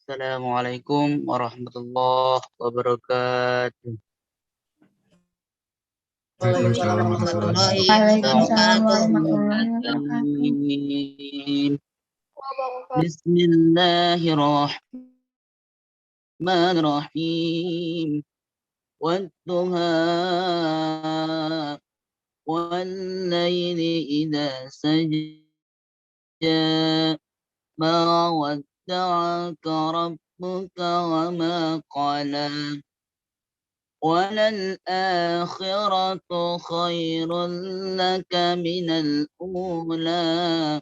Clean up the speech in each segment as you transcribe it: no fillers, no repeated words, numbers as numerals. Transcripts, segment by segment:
Assalamualaikum warahmatullahi wabarakatuh. Waalaikumsalam warahmatullahi Waalaikumsalam wabarakatuh. warahmatullahi wabarakatuh. Bismillahirrahmanirrahim. Wadduha wallayli idza saja ma wadda'aka rabbuka wa ma qala walal'akhiratu khairun laka minal ula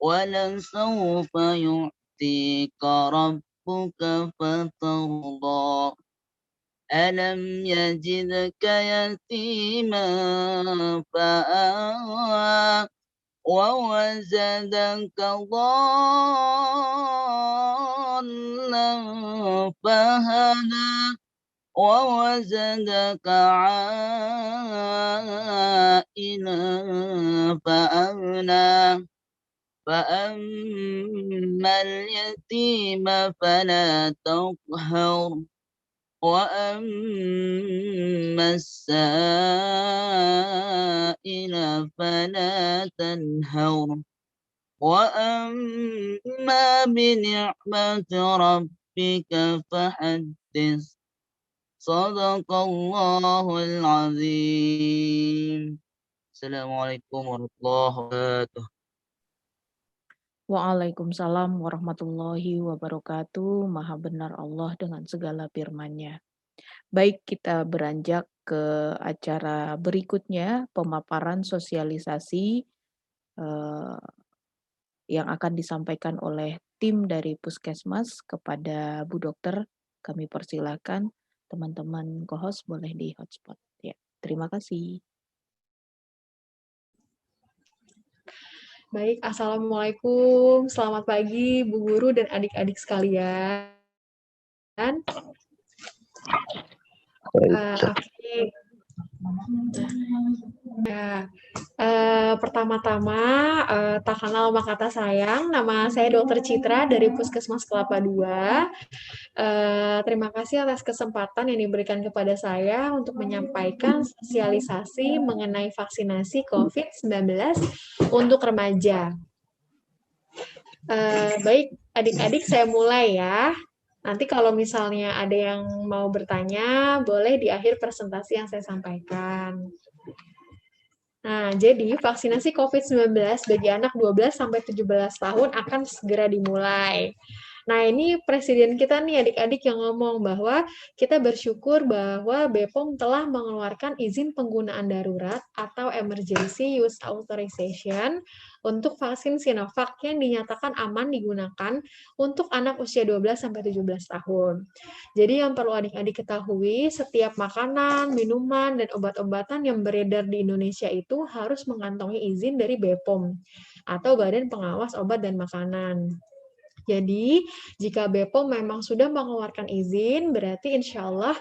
walasawfa yu'tika rabbuka fatarda alam yajidka yatiman fa'awa wa wajadaka dhallan fahada wa wajadaka 'ailan fa'agna فأما اليتيم فلا تقهر وأما السائل فلا تنهر وأما بنعمة ربك فحدث صدق الله العظيم. Assalamualaikum warahmatullahi wabarakatuh. Waalaikumsalam warahmatullahi wabarakatuh. Maha benar Allah dengan segala firman-Nya. Baik, kita beranjak ke acara berikutnya, pemaparan sosialisasi yang akan disampaikan oleh tim dari Puskesmas kepada Bu Dokter. Kami persilakan teman-teman co-host boleh di hotspot. Ya, terima kasih. Baik, Assalamualaikum. Selamat pagi, Bu Guru dan adik-adik sekalian. Oke. Ya, pertama-tama, tak kenal maka kata sayang. Nama saya Dr. Citra dari Puskesmas Kelapa II. Terima kasih atas kesempatan yang diberikan kepada saya untuk menyampaikan sosialisasi mengenai vaksinasi COVID-19 untuk remaja. Baik, adik-adik saya mulai ya. Nanti kalau misalnya ada yang mau bertanya, boleh di akhir presentasi yang saya sampaikan. Nah, jadi vaksinasi COVID-19 bagi anak 12-17 tahun akan segera dimulai. Nah, ini presiden kita nih adik-adik yang ngomong bahwa kita bersyukur bahwa BPOM telah mengeluarkan izin penggunaan darurat atau emergency use authorization untuk vaksin Sinovac yang dinyatakan aman digunakan untuk anak usia 12-17 tahun. Jadi yang perlu adik-adik ketahui, setiap makanan, minuman, dan obat-obatan yang beredar di Indonesia itu harus mengantongi izin dari BPOM atau Badan Pengawas Obat dan Makanan. Jadi, jika BPOM memang sudah mengeluarkan izin, berarti insya Allah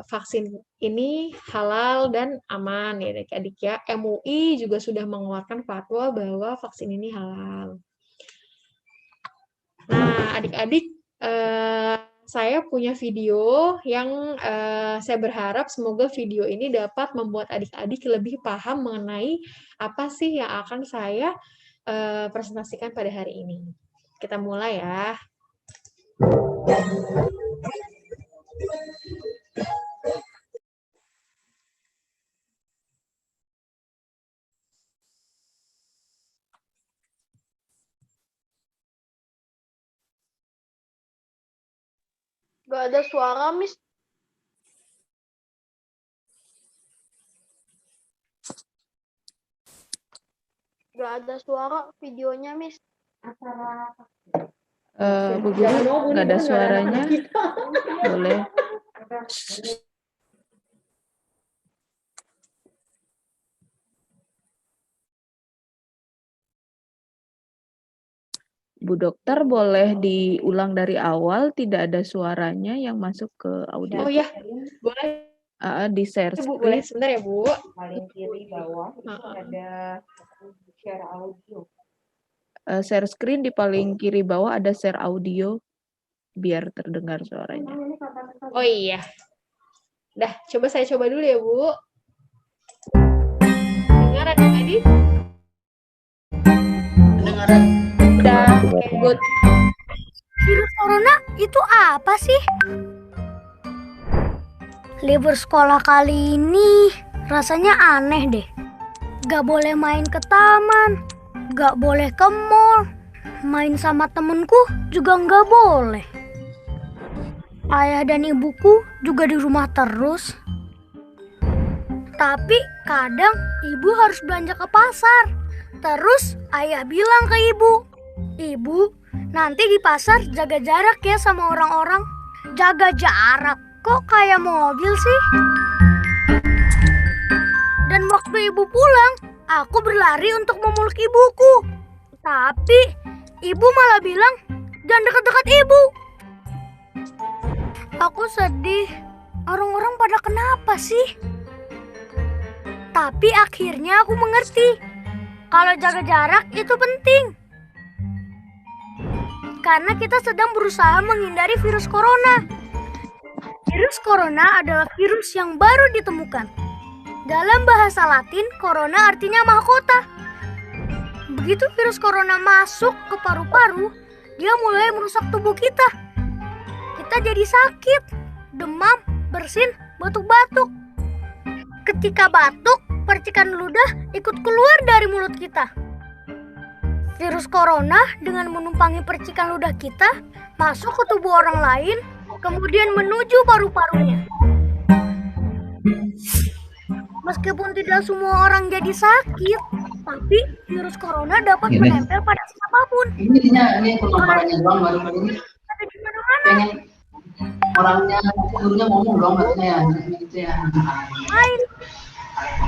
vaksin ini halal dan aman ya adik-adik ya. MUI juga sudah mengeluarkan fatwa bahwa vaksin ini halal. Nah, adik-adik, saya punya video yang saya berharap semoga video ini dapat membuat adik-adik lebih paham mengenai apa sih yang akan saya presentasikan pada hari ini. Kita mulai ya. Gak ada suara, Miss. Gak ada suara videonya, Miss. Bu Guru, nggak ada suaranya. Boleh. Bu Dokter, boleh diulang dari awal, tidak ada suaranya yang masuk ke audio. Oh ya, boleh. Di share Bu, screen. boleh sebentar ya, Bu. Paling kiri bawah ada share audio. share screen di paling kiri bawah ada share audio biar terdengar suaranya. Oh iya. Dah, saya coba dulu ya, Bu. Dengar adik-adik? Kedengaran. Udah, oke, good. Virus corona itu apa sih? Libur sekolah kali ini rasanya aneh deh. Gak boleh main ke taman, gak boleh ke mall, main sama temenku juga gak boleh. Ayah dan ibuku juga di rumah terus. Tapi kadang ibu harus belanja ke pasar. Terus ayah bilang ke ibu, "Ibu, nanti di pasar jaga jarak ya sama orang-orang." Jaga jarak? Kok kayak mobil sih? Dan waktu ibu pulang, aku berlari untuk memeluk ibuku. Tapi ibu malah bilang, "Jangan dekat-dekat ibu." Aku sedih. Orang-orang pada kenapa sih? Tapi akhirnya aku mengerti. Kalau jaga jarak itu penting. Karena kita sedang berusaha menghindari virus corona. Virus corona adalah virus yang baru ditemukan. Dalam bahasa Latin, corona artinya mahkota. Begitu virus corona masuk ke paru-paru, dia mulai merusak tubuh kita. Kita jadi sakit, demam, bersin, batuk-batuk. Ketika batuk, percikan ludah ikut keluar dari mulut kita. Virus corona dengan menumpangi percikan ludah kita masuk ke tubuh orang lain, kemudian menuju paru-parunya. Meskipun tidak semua orang jadi sakit, tapi virus corona dapat menempel pada siapapun. Ini pengembangannya doang baru ini. Ada di mana-mana. Pengen orangnya gurunya ngomong dong katanya gitu ya. Main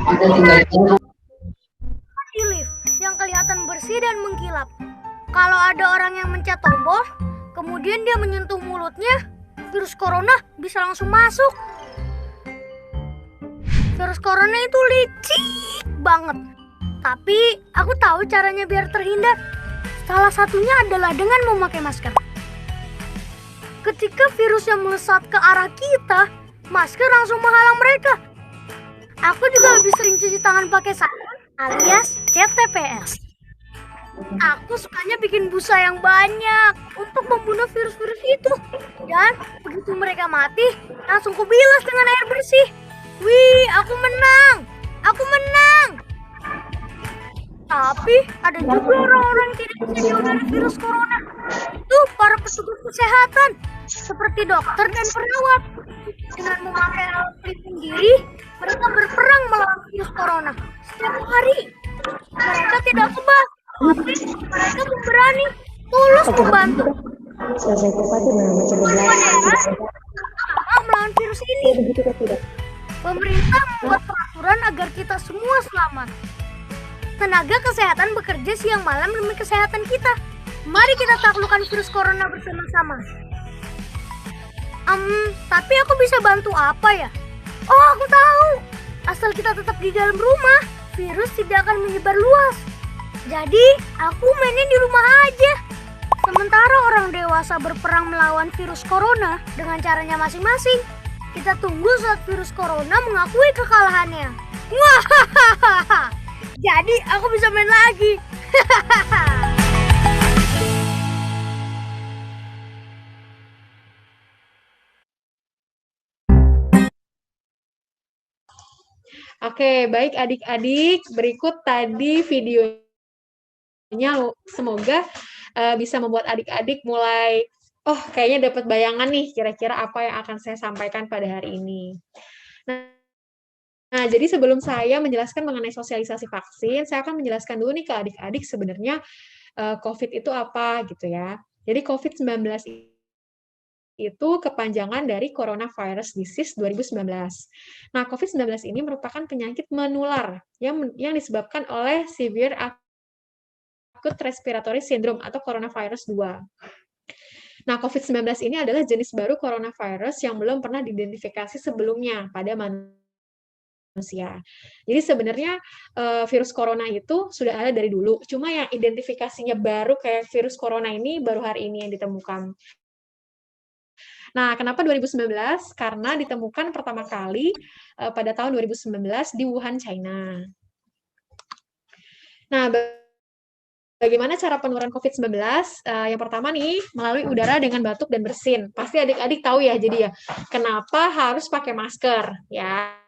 Ada tinggal di lift yang kelihatan bersih dan mengkilap. Kalau ada orang yang mencet tombol, kemudian dia menyentuh mulutnya, virus corona bisa langsung masuk. Virus corona itu licik banget. Tapi aku tahu caranya biar terhindar. Salah satunya adalah dengan memakai masker. Ketika virus yang melesat ke arah kita, masker langsung menghalang mereka. Aku juga lebih sering cuci tangan pakai sabun alias CTPS. Aku sukanya bikin busa yang banyak untuk membunuh virus-virus itu. Dan begitu mereka mati, langsung kubilas dengan air bersih. Wih, aku menang! Aku menang! Tapi ada juga orang-orang yang tidak bisa jauh dari virus corona. Itu para petugas kesehatan, seperti dokter dan perawat. Dengan memakai alat pelindung diri, mereka berperang melawan virus corona setiap hari. Mereka tidak kebal, tapi mereka berani tulus membantu. Sama melawan virus ini. Pemerintah membuat peraturan agar kita semua selamat. Tenaga kesehatan bekerja siang malam demi kesehatan kita. Mari kita taklukkan virus corona bersama-sama. Tapi aku bisa bantu apa ya? Oh, aku tahu. Asal kita tetap di dalam rumah, virus tidak akan menyebar luas. Jadi, aku mainnya di rumah aja. Sementara orang dewasa berperang melawan virus corona dengan caranya masing-masing. Kita tunggu saat virus corona mengakui kekalahannya. Wah, jadi aku bisa main lagi. Oke, baik adik-adik. Berikut tadi videonya. Semoga bisa membuat adik-adik mulai, oh kayaknya dapat bayangan nih kira-kira apa yang akan saya sampaikan pada hari ini. Nah, jadi sebelum saya menjelaskan mengenai sosialisasi vaksin, saya akan menjelaskan dulu nih ke adik-adik sebenarnya COVID itu apa gitu ya. Jadi COVID-19 itu kepanjangan dari Coronavirus Disease 2019. Nah, COVID-19 ini merupakan penyakit menular yang disebabkan oleh Severe Acute Respiratory Syndrome atau Coronavirus 2. Nah, COVID-19 ini adalah jenis baru coronavirus yang belum pernah diidentifikasi sebelumnya pada manusia. manusia. Jadi sebenarnya virus corona itu sudah ada dari dulu, cuma yang identifikasinya baru kayak virus corona ini baru hari ini yang ditemukan. Nah, kenapa 2019? Karena ditemukan pertama kali pada tahun 2019 di Wuhan, China. Nah, bagaimana cara penularan COVID-19? Yang pertama nih, melalui udara dengan batuk dan bersin. Pasti adik-adik tahu ya, jadi ya, kenapa harus pakai masker? Ya,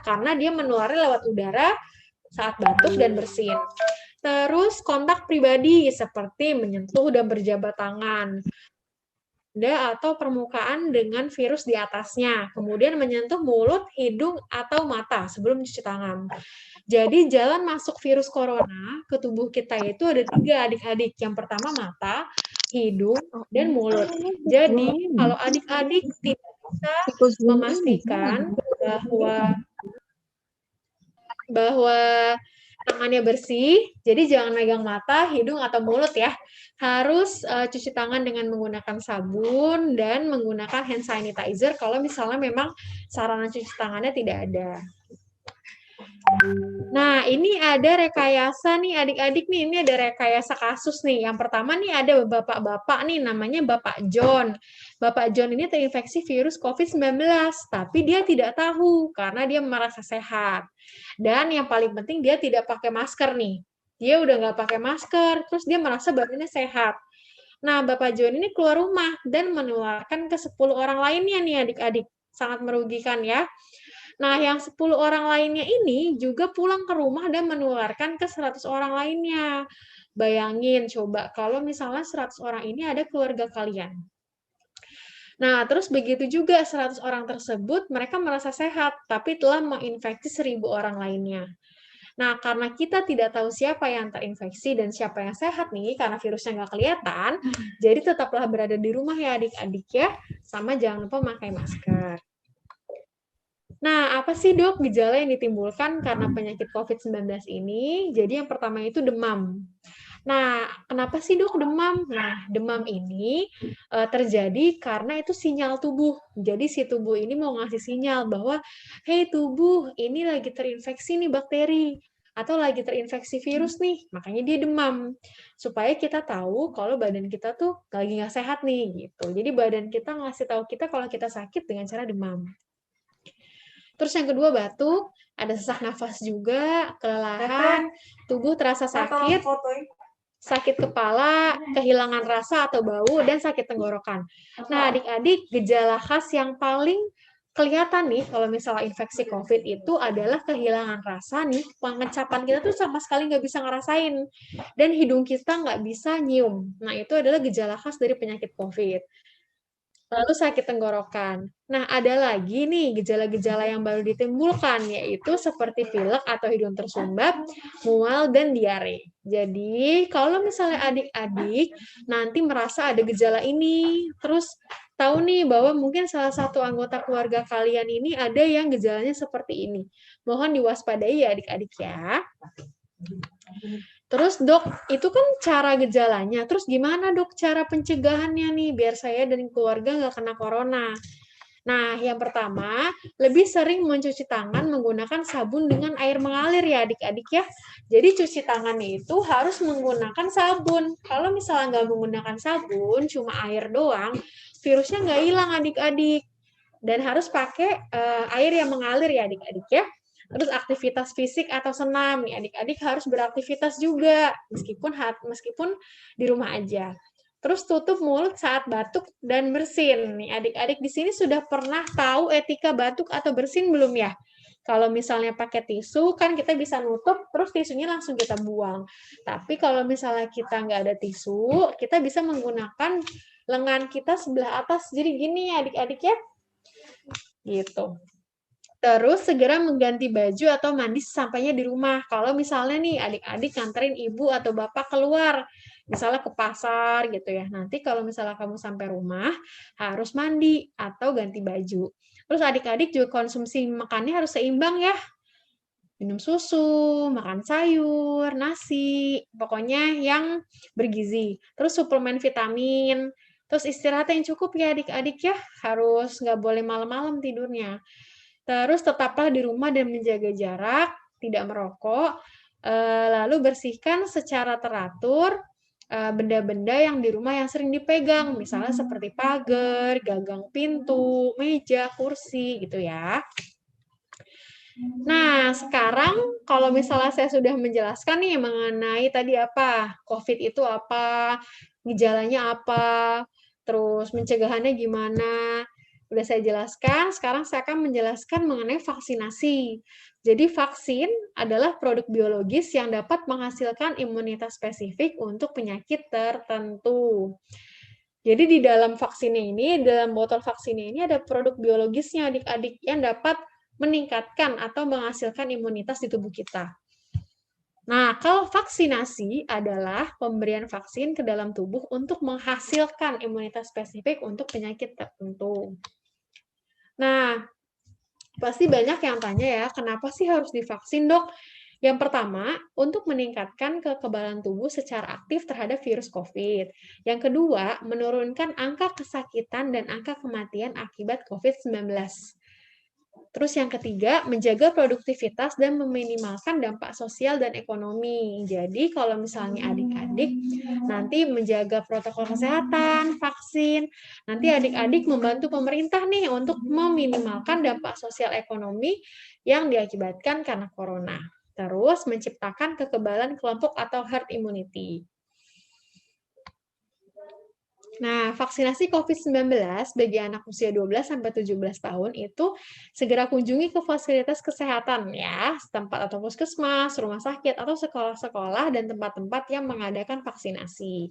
karena dia menulari lewat udara saat batuk dan bersin. Terus kontak pribadi seperti menyentuh dan berjabat tangan atau permukaan dengan virus di atasnya. Kemudian menyentuh mulut, hidung, atau mata sebelum mencuci tangan. Jadi jalan masuk virus corona ke tubuh kita itu ada 3 adik-adik. Yang pertama mata, hidung, dan mulut. Jadi kalau adik-adik tidak bisa memastikan bahwa tangannya bersih, jadi jangan megang mata, hidung, atau mulut ya. Harus cuci tangan dengan menggunakan sabun dan menggunakan hand sanitizer kalau misalnya memang sarana cuci tangannya tidak ada. Nah, ini ada rekayasa nih adik-adik nih, ini ada rekayasa kasus nih. Yang pertama nih ada bapak-bapak nih, namanya Bapak John. Bapak John ini terinfeksi virus COVID-19, tapi dia tidak tahu karena dia merasa sehat. Dan yang paling penting dia tidak pakai masker nih. Dia udah nggak pakai masker, terus dia merasa badannya sehat. Nah, Bapak John ini keluar rumah dan menularkan ke 10 orang lainnya nih adik-adik. Sangat merugikan ya. Nah, yang 10 orang lainnya ini juga pulang ke rumah dan menularkan ke 100 orang lainnya. Bayangin coba kalau misalnya 100 orang ini ada keluarga kalian. Nah, terus begitu juga 100 orang tersebut mereka merasa sehat, tapi telah menginfeksi 1000 orang lainnya. Nah, karena kita tidak tahu siapa yang terinfeksi dan siapa yang sehat nih, karena virusnya nggak kelihatan, jadi tetaplah berada di rumah ya adik-adik ya, sama jangan lupa memakai masker. Nah, apa sih dok gejala yang ditimbulkan karena penyakit COVID-19 ini? Jadi yang pertama itu demam. Nah, kenapa sih dok demam? Nah, demam ini terjadi karena itu sinyal tubuh. Jadi si tubuh ini mau ngasih sinyal bahwa, hey tubuh, ini lagi terinfeksi nih bakteri, atau lagi terinfeksi virus nih, makanya dia demam. Supaya kita tahu kalau badan kita tuh lagi nggak sehat nih, gitu. Jadi badan kita ngasih tahu kita kalau kita sakit dengan cara demam. Terus yang kedua batuk, ada sesak nafas juga, kelelahan, tubuh terasa sakit, sakit kepala, kehilangan rasa atau bau, dan sakit tenggorokan. Nah, adik-adik, gejala khas yang paling kelihatan nih kalau misalnya infeksi COVID itu adalah kehilangan rasa nih, pengecapan kita tuh sama sekali nggak bisa ngerasain, dan hidung kita nggak bisa nyium. Nah, itu adalah gejala khas dari penyakit COVID. Lalu sakit tenggorokan. Nah, ada lagi nih gejala-gejala yang baru ditimbulkan, yaitu seperti pilek atau hidung tersumbat, mual, dan diare. Jadi, kalau misalnya adik-adik nanti merasa ada gejala ini, terus tahu nih bahwa mungkin salah satu anggota keluarga kalian ini ada yang gejalanya seperti ini. Mohon diwaspadai ya adik-adik ya. Terus dok, itu kan cara gejalanya. Terus gimana dok cara pencegahannya nih biar saya dan keluarga nggak kena corona? Nah, yang pertama, lebih sering mencuci tangan menggunakan sabun dengan air mengalir ya adik-adik ya. Jadi cuci tangannya itu harus menggunakan sabun. Kalau misalnya nggak menggunakan sabun, cuma air doang, virusnya nggak hilang adik-adik. Dan harus pakai air yang mengalir ya adik-adik ya. Terus aktivitas fisik atau senam nih adik-adik harus beraktivitas juga meskipun di rumah aja. Terus tutup mulut saat batuk dan bersin. Nih adik-adik di sini sudah pernah tahu etika batuk atau bersin belum ya? Kalau misalnya pakai tisu kan kita bisa nutup terus tisunya langsung kita buang. Tapi kalau misalnya kita nggak ada tisu, kita bisa menggunakan lengan kita sebelah atas. Jadi gini ya adik-adik ya. Gitu. Terus segera mengganti baju atau mandi sesampainya di rumah. Kalau misalnya nih adik-adik nganterin ibu atau bapak keluar, misalnya ke pasar gitu ya. Nanti kalau misalnya kamu sampai rumah, harus mandi atau ganti baju. Terus adik-adik juga konsumsi makannya harus seimbang ya. Minum susu, makan sayur, nasi, pokoknya yang bergizi. Terus suplemen vitamin, terus istirahat yang cukup ya adik-adik ya. Harus nggak boleh malam-malam tidurnya. Terus tetaplah di rumah dan menjaga jarak, tidak merokok, lalu bersihkan secara teratur benda-benda yang di rumah yang sering dipegang, misalnya seperti pagar, gagang pintu, meja, kursi, gitu ya. Nah, sekarang kalau misalnya saya sudah menjelaskan nih mengenai tadi apa, COVID itu apa, gejalanya apa, terus pencegahannya gimana, udah saya jelaskan, sekarang saya akan menjelaskan mengenai vaksinasi. Jadi vaksin adalah produk biologis yang dapat menghasilkan imunitas spesifik untuk penyakit tertentu. Jadi di dalam vaksinnya ini, dalam botol vaksinnya ini ada produk biologisnya adik-adik yang dapat meningkatkan atau menghasilkan imunitas di tubuh kita. Nah, kalau vaksinasi adalah pemberian vaksin ke dalam tubuh untuk menghasilkan imunitas spesifik untuk penyakit tertentu. Nah, pasti banyak yang tanya ya, kenapa sih harus divaksin, Dok? Yang pertama, untuk meningkatkan kekebalan tubuh secara aktif terhadap virus COVID. Yang kedua, menurunkan angka kesakitan dan angka kematian akibat COVID-19. Terus yang ketiga, menjaga produktivitas dan meminimalkan dampak sosial dan ekonomi. Jadi kalau misalnya adik-adik nanti menjaga protokol kesehatan, vaksin, nanti adik-adik membantu pemerintah nih untuk meminimalkan dampak sosial ekonomi yang diakibatkan karena corona. Terus menciptakan kekebalan kelompok atau herd immunity. Nah, vaksinasi COVID-19 bagi anak usia 12-17 tahun itu segera kunjungi ke fasilitas kesehatan ya, tempat atau puskesmas, rumah sakit, atau sekolah-sekolah dan tempat-tempat yang mengadakan vaksinasi.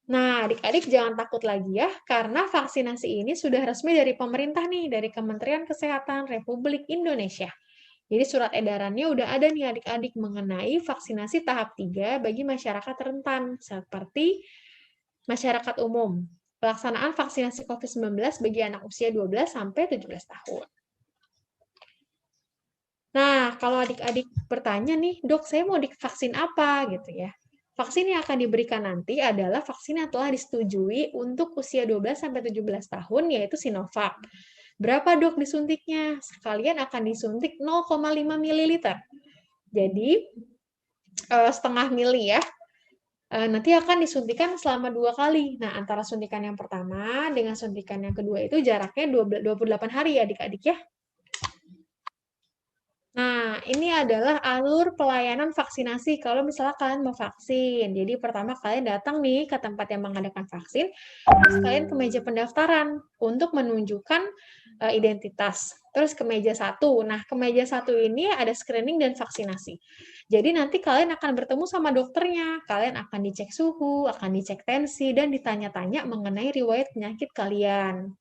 Nah, adik-adik jangan takut lagi ya, karena vaksinasi ini sudah resmi dari pemerintah nih, dari Kementerian Kesehatan Republik Indonesia. Jadi surat edarannya udah ada nih adik-adik mengenai vaksinasi tahap 3 bagi masyarakat rentan, seperti masyarakat umum. Pelaksanaan vaksinasi COVID-19 bagi anak usia 12-17 tahun. Nah, kalau adik-adik bertanya nih, Dok, saya mau divaksin apa gitu ya. Vaksin yang akan diberikan nanti adalah vaksin yang telah disetujui untuk usia 12-17 tahun, yaitu Sinovac. Berapa, Dok, disuntiknya? Sekalian akan disuntik 0,5 ml. Jadi, setengah mili ya. Nanti akan disuntikan selama 2 kali. Nah, antara suntikan yang pertama dengan suntikan yang kedua itu jaraknya 28 hari ya adik-adik ya. Nah, ini adalah alur pelayanan vaksinasi kalau misalnya kalian mau vaksin. Jadi pertama kalian datang nih ke tempat yang mengadakan vaksin, terus kalian ke meja pendaftaran untuk menunjukkan identitas. Terus ke meja 1. Nah, ke meja 1 ini ada screening dan vaksinasi. Jadi nanti kalian akan bertemu sama dokternya. Kalian akan dicek suhu, akan dicek tensi, dan ditanya-tanya mengenai riwayat penyakit kalian.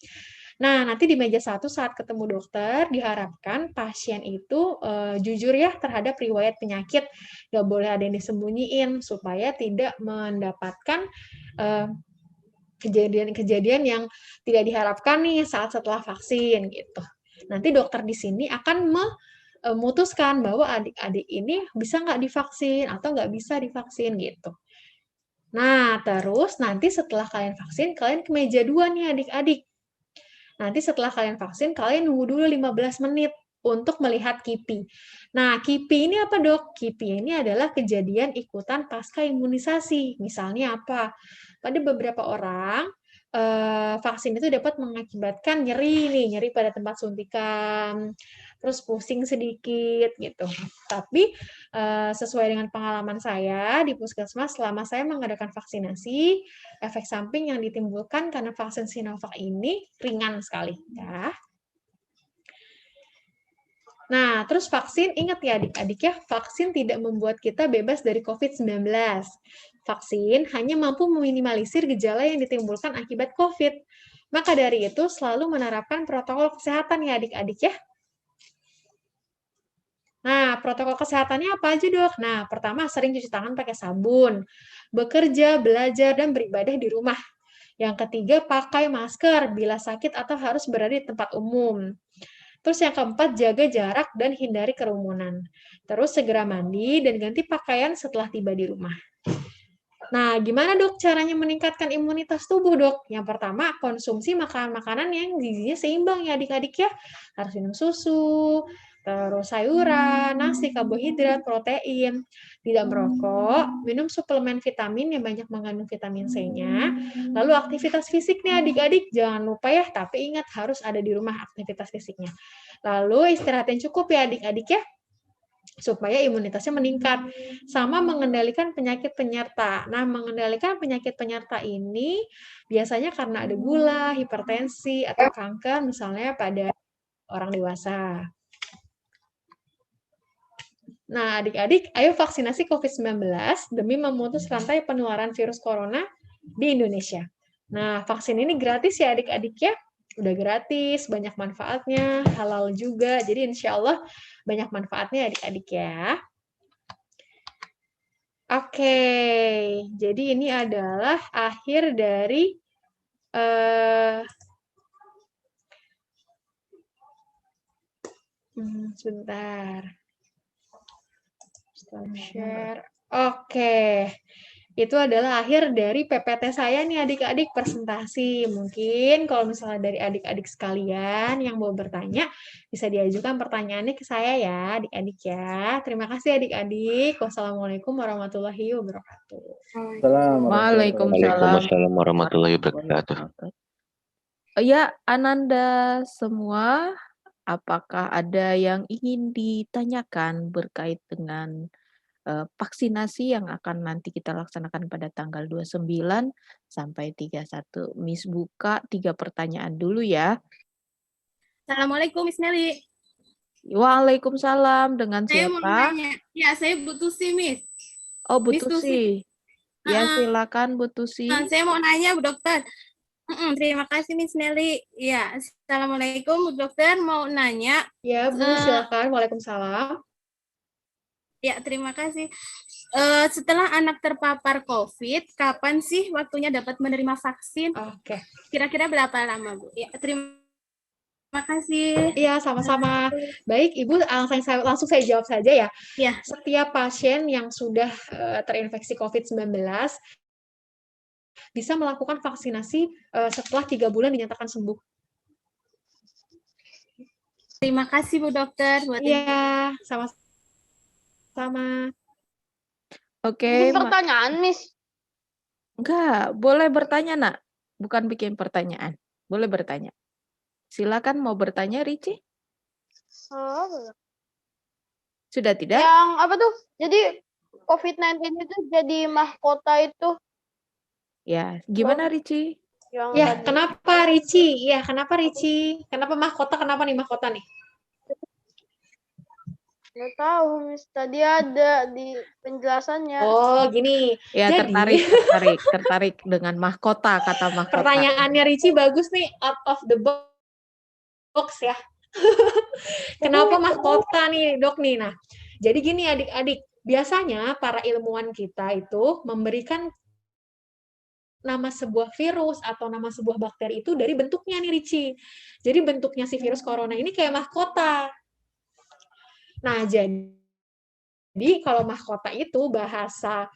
Nah, nanti di meja 1 saat ketemu dokter, diharapkan pasien itu jujur ya terhadap riwayat penyakit. Nggak boleh ada yang disembunyiin, supaya tidak mendapatkan kejadian-kejadian yang tidak diharapkan nih saat setelah vaksin gitu. Nanti dokter di sini akan memutuskan bahwa adik-adik ini bisa nggak divaksin atau nggak bisa divaksin gitu. Nah, terus nanti setelah kalian vaksin, kalian ke meja 2 nih adik-adik. Nanti setelah kalian vaksin, kalian nunggu dulu 15 menit untuk melihat KIPI. Nah, KIPI ini apa, Dok? KIPI ini adalah kejadian ikutan pasca imunisasi. Misalnya apa? Pada beberapa orang, vaksin itu dapat mengakibatkan nyeri pada tempat suntikan, terus pusing sedikit gitu. Tapi sesuai dengan pengalaman saya di puskesmas selama saya mengadakan vaksinasi, efek samping yang ditimbulkan karena vaksin Sinovac ini ringan sekali ya. Nah, terus vaksin, ingat ya adik-adik ya, vaksin tidak membuat kita bebas dari COVID-19. Vaksin hanya mampu meminimalisir gejala yang ditimbulkan akibat COVID. Maka dari itu, selalu menerapkan protokol kesehatan ya adik-adik ya. Nah, protokol kesehatannya apa aja, Dok? Nah, pertama, sering cuci tangan pakai sabun, bekerja, belajar, dan beribadah di rumah. Yang ketiga, pakai masker bila sakit atau harus berada di tempat umum. Terus yang keempat, jaga jarak dan hindari kerumunan. Terus segera mandi dan ganti pakaian setelah tiba di rumah. Nah, gimana dok caranya meningkatkan imunitas tubuh dok? Yang pertama, konsumsi makanan-makanan yang gizinya seimbang ya adik-adik ya. Harus minum susu, terus sayuran, nasi, karbohidrat, protein. Tidak merokok, minum suplemen vitamin yang banyak mengandung vitamin C-nya. Lalu aktivitas fisik nih adik-adik, jangan lupa ya, tapi ingat harus ada di rumah aktivitas fisiknya. Lalu istirahat yang cukup ya adik-adik ya, supaya imunitasnya meningkat, sama mengendalikan penyakit penyerta. Nah, mengendalikan penyakit penyerta ini biasanya karena ada gula, hipertensi, atau kanker misalnya pada orang dewasa. Nah, adik-adik, ayo vaksinasi COVID-19 demi memutus rantai penularan virus corona di Indonesia. Nah, vaksin ini gratis ya adik-adik ya. Udah gratis, banyak manfaatnya, halal juga. Jadi insya Allah banyak manfaatnya adik-adik ya. Oke, jadi ini adalah akhir dari sebentar. Stop share. Oke. Itu adalah akhir dari PPT saya nih adik-adik presentasi. Mungkin kalau misalnya dari adik-adik sekalian yang mau bertanya, bisa diajukan pertanyaannya ke saya ya adik-adik ya. Terima kasih adik-adik. Wassalamualaikum warahmatullahi wabarakatuh. Waalaikumsalam warahmatullahi wabarakatuh. Ya, Ananda semua, apakah ada yang ingin ditanyakan berkait dengan vaksinasi yang akan nanti kita laksanakan pada tanggal 29 sampai 31. Miss buka 3 pertanyaan dulu ya. Assalamualaikum Miss Nelly. Waalaikumsalam, dengan Saya mau siapa? nanya. Ya, saya Bu Tusi, Miss. Oh, Bu Miss Tusi. Tusi. Ya, silakan Bu Tusi. Saya mau nanya Bu Dokter. Terima kasih Miss Nelly. Ya, Assalamualaikum Bu Dokter, mau nanya. Ya, Bu, silakan. Waalaikumsalam. Ya, terima kasih. Setelah anak terpapar COVID, kapan sih waktunya dapat menerima vaksin? Oke. Kira-kira berapa lama, Bu? Ya, terima kasih. Iya, sama-sama. Baik, Ibu, langsung saya jawab saja ya. Ya. Setiap pasien yang sudah terinfeksi COVID-19 bisa melakukan vaksinasi setelah 3 bulan dinyatakan sembuh. Terima kasih Bu Dokter. Iya, sama-sama. Oke. Bikin pertanyaan, Miss. Enggak, boleh bertanya, Nak. Bukan bikin pertanyaan. Boleh bertanya. Silakan mau bertanya, Ricci. Sudah tidak? Yang apa tuh? Jadi COVID-19 itu jadi mahkota itu. Ya, gimana Ricci? Ya, kenapa Ricci? Ya, kenapa Ricci? Kenapa mahkota? Kenapa nih mahkota nih? Nggak tahu, Miss. Tadi ada di penjelasannya. Oh, gini. Ya, Jadi, tertarik dengan mahkota, kata mahkota. Pertanyaannya Ricci bagus nih, out of the box ya. Kenapa mahkota nih, Dok nih? Nah, jadi gini adik-adik, biasanya para ilmuwan kita itu memberikan nama sebuah virus atau nama sebuah bakteri itu dari bentuknya nih, Ricci. Jadi bentuknya si virus corona ini kayak mahkota. Nah, jadi kalau mahkota itu bahasa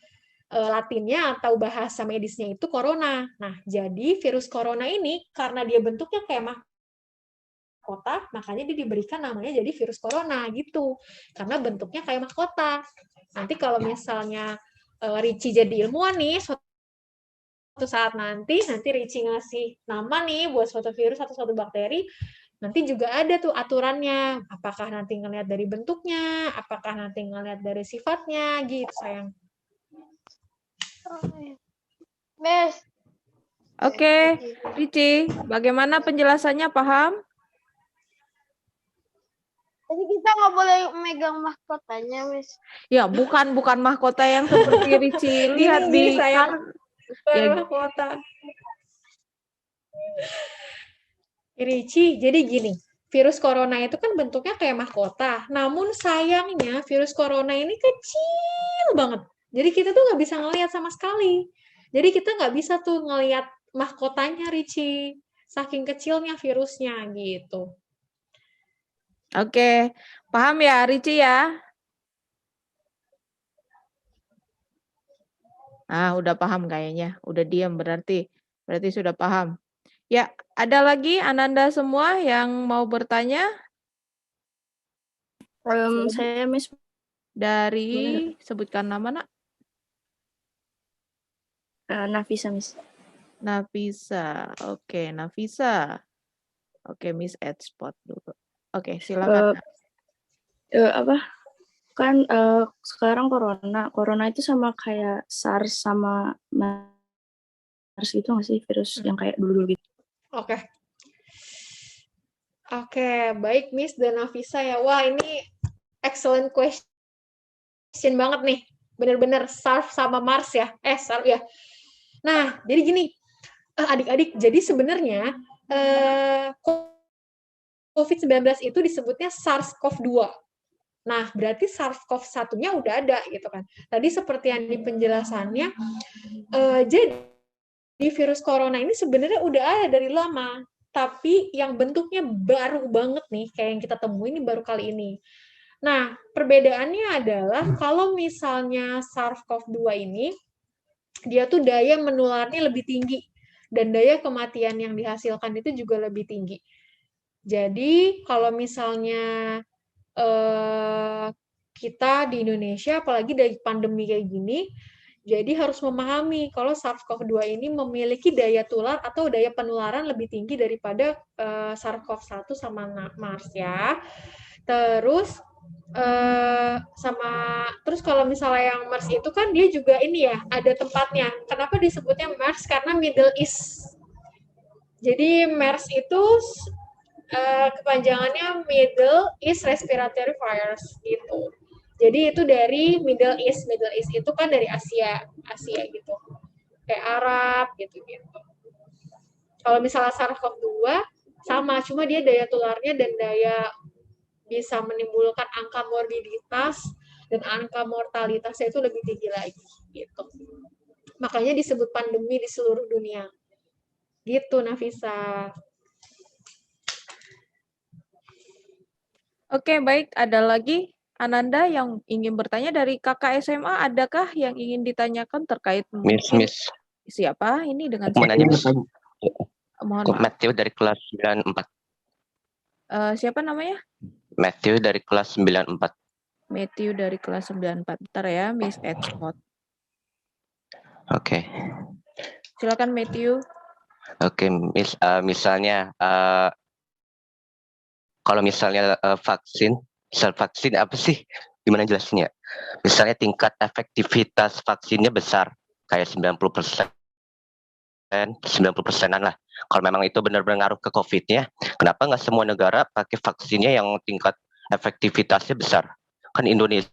Latinnya atau bahasa medisnya itu corona. Nah, jadi virus corona ini karena dia bentuknya kayak mahkota, makanya dia diberikan namanya jadi virus corona gitu. Karena bentuknya kayak mahkota. Nanti kalau misalnya Ricci jadi ilmuwan nih, suatu saat nanti Ricci ngasih nama nih buat suatu virus atau suatu bakteri, nanti juga ada tuh aturannya. Apakah nanti ngelihat dari bentuknya, apakah nanti ngelihat dari sifatnya, gitu sayang. Miss. Oke, Ricci, bagaimana penjelasannya, paham? Jadi kita nggak boleh megang mahkotanya, Miss. Ya, bukan mahkota yang seperti Ricci lihat di sayang. Ya, mahkota. Ricci, jadi gini, virus corona itu kan bentuknya kayak mahkota. Namun sayangnya virus corona ini kecil banget. Jadi kita tuh nggak bisa ngelihat sama sekali. Jadi kita nggak bisa tuh ngelihat mahkotanya, Ricci. Saking kecilnya virusnya gitu. Oke, paham ya Ricci ya? Udah paham kayaknya. Udah diam berarti. Berarti sudah paham. Ya, ada lagi Ananda semua yang mau bertanya? Saya Miss. Dari, sebutkan nama, Nak. Nafisa Miss. Nafisa. Oke, Nafisa. Oke, Miss Spot dulu. Oke, silakan. Nak. Kan sekarang corona itu sama kayak SARS sama MERS gitu nggak sih, virus yang kayak dulu gitu? Oke, baik Miss dan Nafisa ya. Wah, ini excellent question banget nih. Bener-bener SARS sama Mars ya. SARS ya. Nah, jadi gini, adik-adik, jadi sebenarnya COVID-19 itu disebutnya SARS-CoV-2. Nah, berarti SARS-CoV-1-nya udah ada gitu kan. Tadi seperti yang di penjelasannya, jadi virus corona ini sebenarnya udah ada dari lama, tapi yang bentuknya baru banget nih, kayak yang kita temui ini baru kali ini. Nah, perbedaannya adalah kalau misalnya SARS-CoV-2 ini, dia tuh daya menularnya lebih tinggi, dan daya kematian yang dihasilkan itu juga lebih tinggi. Jadi, kalau misalnya kita di Indonesia, apalagi dari pandemi kayak gini, jadi harus memahami kalau SARS-CoV-2 ini memiliki daya tular atau daya penularan lebih tinggi daripada SARS-CoV-1 sama MERS ya. Terus terus kalau misalnya yang MERS itu kan dia juga ini ya, ada tempatnya. Kenapa disebutnya MERS? Karena Middle East. Jadi MERS itu kepanjangannya Middle East Respiratory Virus gitu. Jadi itu dari Middle East. Middle East itu kan dari Asia gitu. Kayak Arab gitu-gitu. Kalau misalnya SARS-CoV-2 sama, cuma dia daya tularnya dan daya bisa menimbulkan angka morbiditas dan angka mortalitasnya itu lebih tinggi lagi gitu. Makanya disebut pandemi di seluruh dunia. Gitu, Nafisa. Oke, baik. Ada lagi Ananda yang ingin bertanya dari kakak SMA, adakah yang ingin ditanyakan terkait mungkin siapa ini dengan mau nanya, Miss. Mohon maaf. Matthew dari kelas 94. Siapa namanya? Matthew dari kelas 94. Matthew dari kelas 94. Bentar ya, Miss Edspot. Oke. Silakan Matthew. Oke, Miss, misalnya kalau misalnya vaksin apa sih? Gimana jelasnya? Misalnya tingkat efektivitas vaksinnya besar, kayak 90%-an lah. Kalau memang itu benar-benar ngaruh ke COVID-nya, kenapa nggak semua negara pakai vaksinnya yang tingkat efektivitasnya besar? Kan Indonesia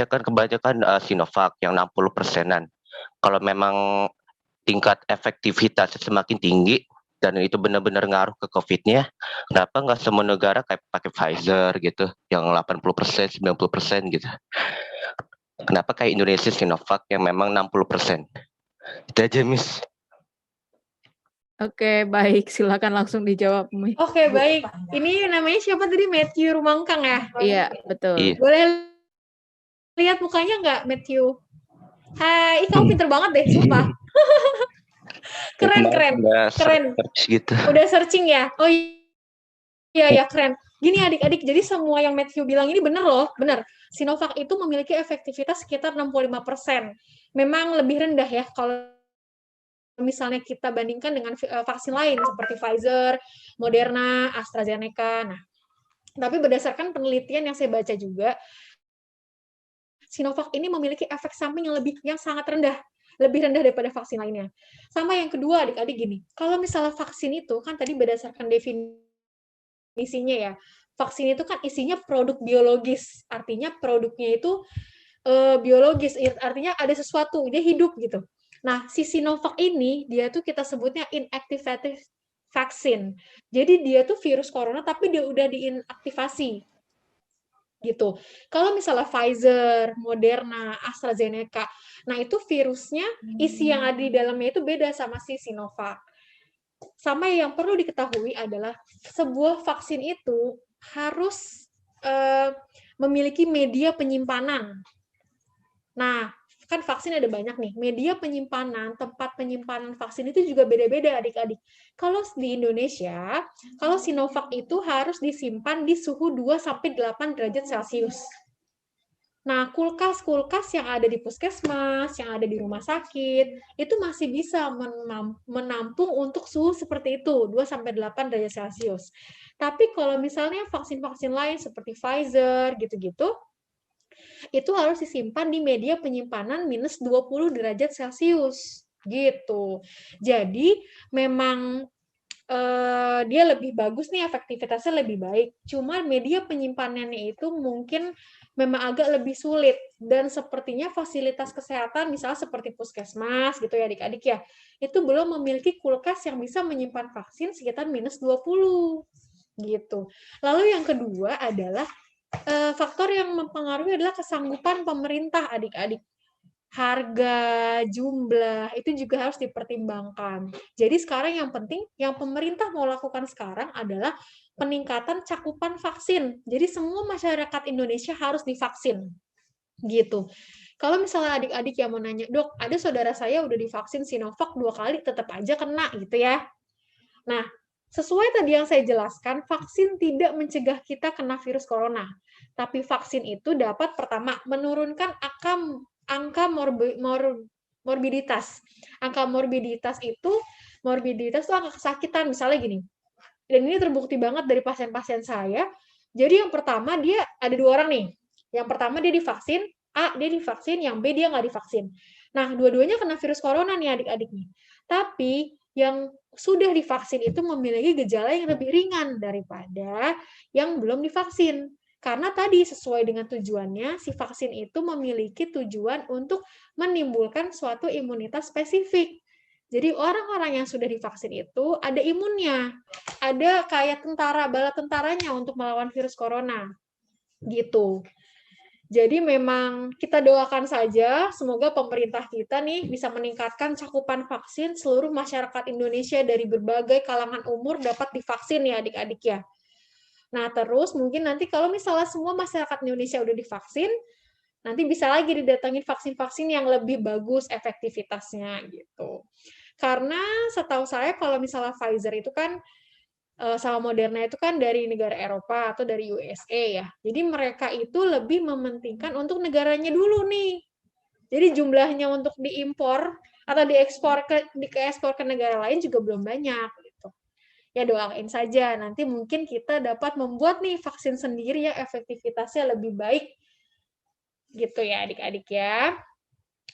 kan kebanyakan Sinovac yang 60%-an. Kalau memang tingkat efektivitasnya semakin tinggi, dan itu benar-benar ngaruh ke COVID-nya, kenapa nggak semua negara kayak pakai Pfizer gitu, yang 80%, 90% gitu. Kenapa kayak Indonesia Sinovac yang memang 60%? Itu aja, Miss. Oke, baik. Silakan langsung dijawab. Oke, baik. Ini namanya siapa tadi? Matthew Rumangkang ya? Iya, betul. Iya. Boleh lihat mukanya nggak, Matthew? Hai, kamu pinter banget deh, sumpah. Keren. Gitu. Udah searching ya? Oh iya, keren. Gini adik-adik, jadi semua yang Matthew bilang ini bener loh, bener. Sinovac itu memiliki efektivitas sekitar 65%. Memang lebih rendah ya kalau misalnya kita bandingkan dengan vaksin lain seperti Pfizer, Moderna, AstraZeneca. Nah, tapi berdasarkan penelitian yang saya baca juga, Sinovac ini memiliki efek samping yang sangat rendah, lebih rendah daripada vaksin lainnya. Sama yang kedua, adik-adik gini, kalau misalnya vaksin itu kan tadi berdasarkan definisinya ya, vaksin itu kan isinya produk biologis, artinya produknya itu biologis, artinya ada sesuatu, dia hidup gitu. Nah, si Sinovac ini, dia tuh kita sebutnya inactivated vaccine. Jadi dia tuh virus corona, tapi dia udah diinaktivasi. Gitu. Kalau misalnya Pfizer, Moderna, AstraZeneca, nah itu virusnya, isi yang ada di dalamnya itu beda sama si Sinovac. Sama yang perlu diketahui adalah, sebuah vaksin itu harus memiliki media penyimpanan. Nah, kan vaksin ada banyak nih. Media penyimpanan, tempat penyimpanan vaksin itu juga beda-beda adik-adik. Kalau di Indonesia, kalau Sinovac itu harus disimpan di suhu 2-8 derajat Celcius. Nah, kulkas-kulkas yang ada di puskesmas, yang ada di rumah sakit, itu masih bisa menampung untuk suhu seperti itu, 2-8 derajat Celcius. Tapi kalau misalnya vaksin-vaksin lain seperti Pfizer, gitu-gitu, itu harus disimpan di media penyimpanan minus 20 derajat Celcius. Gitu. Jadi, memang dia lebih bagus nih, efektivitasnya lebih baik. Cuma media penyimpanannya itu mungkin memang agak lebih sulit, dan sepertinya fasilitas kesehatan misalnya seperti puskesmas gitu ya adik-adik ya, itu belum memiliki kulkas yang bisa menyimpan vaksin sekitar minus 20 gitu. Lalu yang kedua adalah faktor yang mempengaruhi adalah kesanggupan pemerintah adik-adik. Harga, jumlah, itu juga harus dipertimbangkan. Jadi sekarang yang penting, yang pemerintah mau lakukan sekarang adalah peningkatan cakupan vaksin. Jadi semua masyarakat Indonesia harus divaksin. Gitu. Kalau misalnya adik-adik yang mau nanya, "Dok, ada saudara saya udah divaksin Sinovac 2 kali, tetap aja kena," gitu ya. Nah, sesuai tadi yang saya jelaskan, vaksin tidak mencegah kita kena virus corona. Tapi vaksin itu dapat pertama menurunkan angka morbiditas. Angka morbiditas itu angka kesakitan, misalnya gini. Dan ini terbukti banget dari pasien-pasien saya. Jadi yang pertama dia ada 2 orang nih. Yang pertama dia divaksin, A dia divaksin, yang B dia nggak divaksin. Nah, dua-duanya kena virus corona nih adik-adik nih. Tapi yang sudah divaksin itu memiliki gejala yang lebih ringan daripada yang belum divaksin. Karena tadi sesuai dengan tujuannya, si vaksin itu memiliki tujuan untuk menimbulkan suatu imunitas spesifik. Jadi orang-orang yang sudah divaksin itu ada imunnya, ada kayak bala tentaranya untuk melawan virus corona. Gitu. Jadi memang kita doakan saja, semoga pemerintah kita nih bisa meningkatkan cakupan vaksin seluruh masyarakat Indonesia dari berbagai kalangan umur dapat divaksin ya adik-adik ya. Nah, terus mungkin nanti kalau misalnya semua masyarakat Indonesia udah divaksin, nanti bisa lagi didatangin vaksin-vaksin yang lebih bagus efektivitasnya gitu. Karena setahu saya kalau misalnya Pfizer itu kan sama Moderna itu kan dari negara Eropa atau dari USA ya. Jadi mereka itu lebih mementingkan untuk negaranya dulu nih. Jadi jumlahnya untuk diimpor atau diekspor ke negara lain juga belum banyak gitu. Ya doain saja, nanti mungkin kita dapat membuat nih vaksin sendiri yang efektivitasnya lebih baik. Gitu ya adik-adik ya.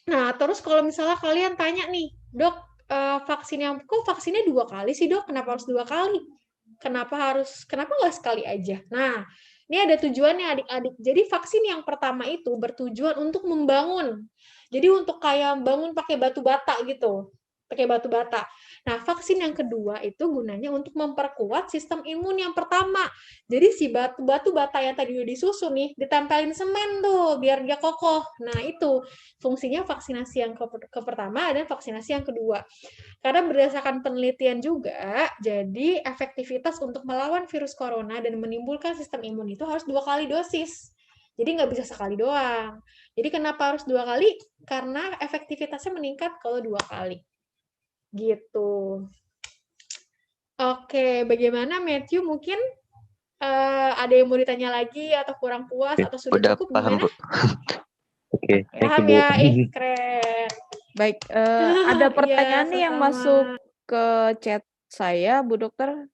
Nah, terus kalau misalnya kalian tanya nih, "Dok, kok vaksinnya 2 kali sih dok? Kenapa harus 2 kali? Kenapa nggak sekali aja?" Nah, ini ada tujuannya adik-adik. Jadi vaksin yang pertama itu bertujuan untuk membangun. Jadi untuk kayak bangun pakai batu bata gitu. Pakai batu bata. Nah, vaksin yang kedua itu gunanya untuk memperkuat sistem imun yang pertama. Jadi si batu bata yang tadi udah disusun nih, ditempelin semen tuh biar dia kokoh. Nah, itu fungsinya vaksinasi yang ke pertama dan vaksinasi yang kedua. Karena berdasarkan penelitian juga, jadi efektivitas untuk melawan virus corona dan menimbulkan sistem imun itu harus 2 kali dosis. Jadi nggak bisa sekali doang. Jadi kenapa harus 2 kali? Karena efektivitasnya meningkat kalau 2 kali. Gitu. Oke, bagaimana Matthew? Mungkin ada yang mau ditanya lagi atau kurang puas atau sudah Udah cukup paham, gimana? Bu. Oke, thank you, Paham Bu. ya? Keren. Baik, ada Iya, pertanyaan nih yang sama-sama. masuk ke chat saya, Bu Dokter,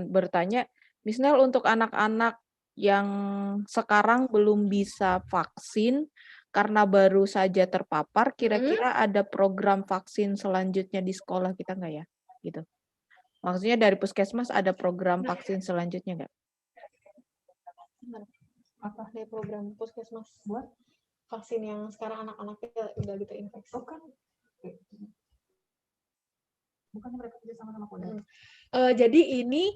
bertanya, misalnya untuk anak-anak yang sekarang belum bisa vaksin karena baru saja terpapar, kira-kira ada program vaksin selanjutnya di sekolah kita nggak ya? Gitu. Maksudnya dari puskesmas ada program vaksin selanjutnya nggak? Apa nih program puskesmas buat vaksin yang sekarang anak-anaknya udah gitu infeksi? Bukan mereka kerja sama Kodar. Jadi ini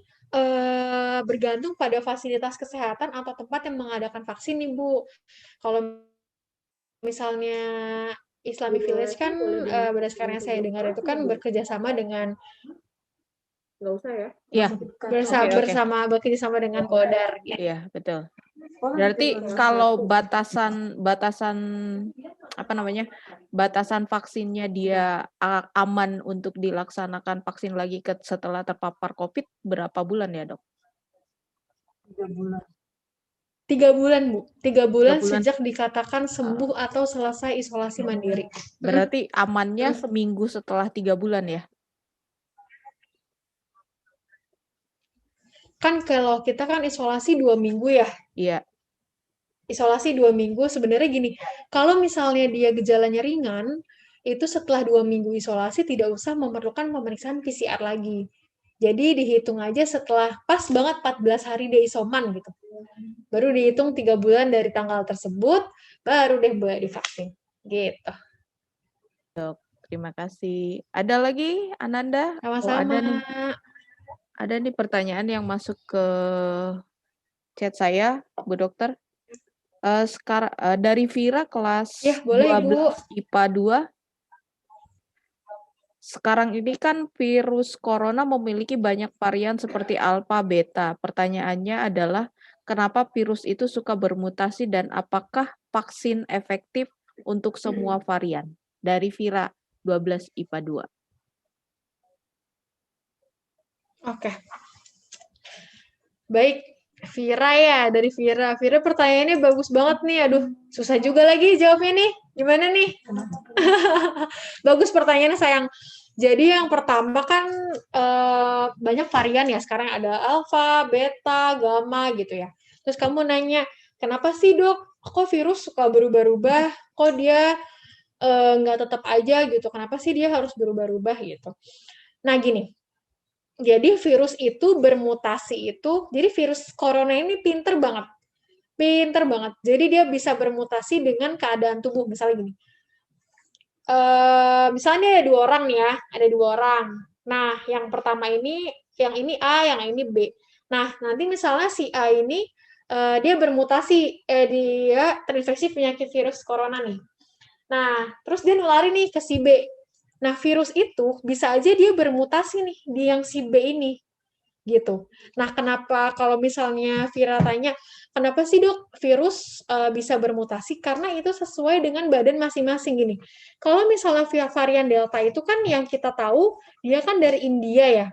bergantung pada fasilitas kesehatan atau tempat yang mengadakan vaksin nih Bu. Kalau misalnya Islamic Village kan berdasarkan yang saya dengar itu kan bekerja sama dengan Nggak usah ya? Iya. bekerja sama dengan Kodar. Gitu. Iya, betul. Berarti kalau batasan apa namanya? batasan vaksinnya dia aman untuk dilaksanakan vaksin lagi setelah terpapar COVID berapa bulan ya, Dok? 3 bulan. 3 bulan, Bu. 3 bulan 3 bulan. sejak dikatakan sembuh atau selesai isolasi mandiri. Berarti amannya seminggu setelah 3 bulan ya? Kan kalau kita kan isolasi 2 minggu ya. Iya. Isolasi 2 minggu sebenarnya gini, kalau misalnya dia gejalanya ringan, itu setelah 2 minggu isolasi tidak usah memerlukan pemeriksaan PCR lagi. Jadi dihitung aja setelah pas banget 14 hari dia isoman gitu. Baru dihitung 3 bulan dari tanggal tersebut, baru deh boleh divaksin. Gitu. Dok, terima kasih. Ada lagi, Ananda? Oh, Sama-sama. ada nih pertanyaan yang masuk ke chat saya, Bu Dokter. Sekarang dari Vira kelas Ya, boleh, 12 Ibu. IPA 2. Sekarang ini kan virus corona memiliki banyak varian seperti alfa, beta. Pertanyaannya adalah kenapa virus itu suka bermutasi dan apakah vaksin efektif untuk semua varian? Dari Vira 12 IPA 2. Oke. Baik, Vira ya, dari Vira. Vira pertanyaannya bagus banget nih. Aduh, susah juga lagi jawabnya nih. Gimana nih? Bagus pertanyaannya, sayang. Jadi yang pertama kan banyak varian ya. Sekarang ada alfa, beta, gamma gitu ya. Terus kamu nanya, kenapa sih dok? Kok virus suka berubah-ubah? Kok dia nggak tetap aja gitu? Kenapa sih dia harus berubah-ubah gitu? Nah gini, jadi virus itu bermutasi itu, jadi virus corona ini pinter banget. Pinter banget. Jadi dia bisa bermutasi dengan keadaan tubuh. Misalnya gini, misalnya ada 2 orang nih ya, ada 2 orang. Nah, yang pertama ini, yang ini A, yang ini B. Nah, nanti misalnya si A ini, dia bermutasi, dia terinfeksi penyakit virus corona nih. Nah, terus dia nularin nih ke si B. Nah, virus itu bisa aja dia bermutasi nih di yang si B ini. Gitu. Nah, kenapa kalau misalnya Vira tanya, kenapa sih dok virus bisa bermutasi? Karena itu sesuai dengan badan masing-masing gini. Kalau misalnya varian Delta itu kan yang kita tahu, dia kan dari India ya.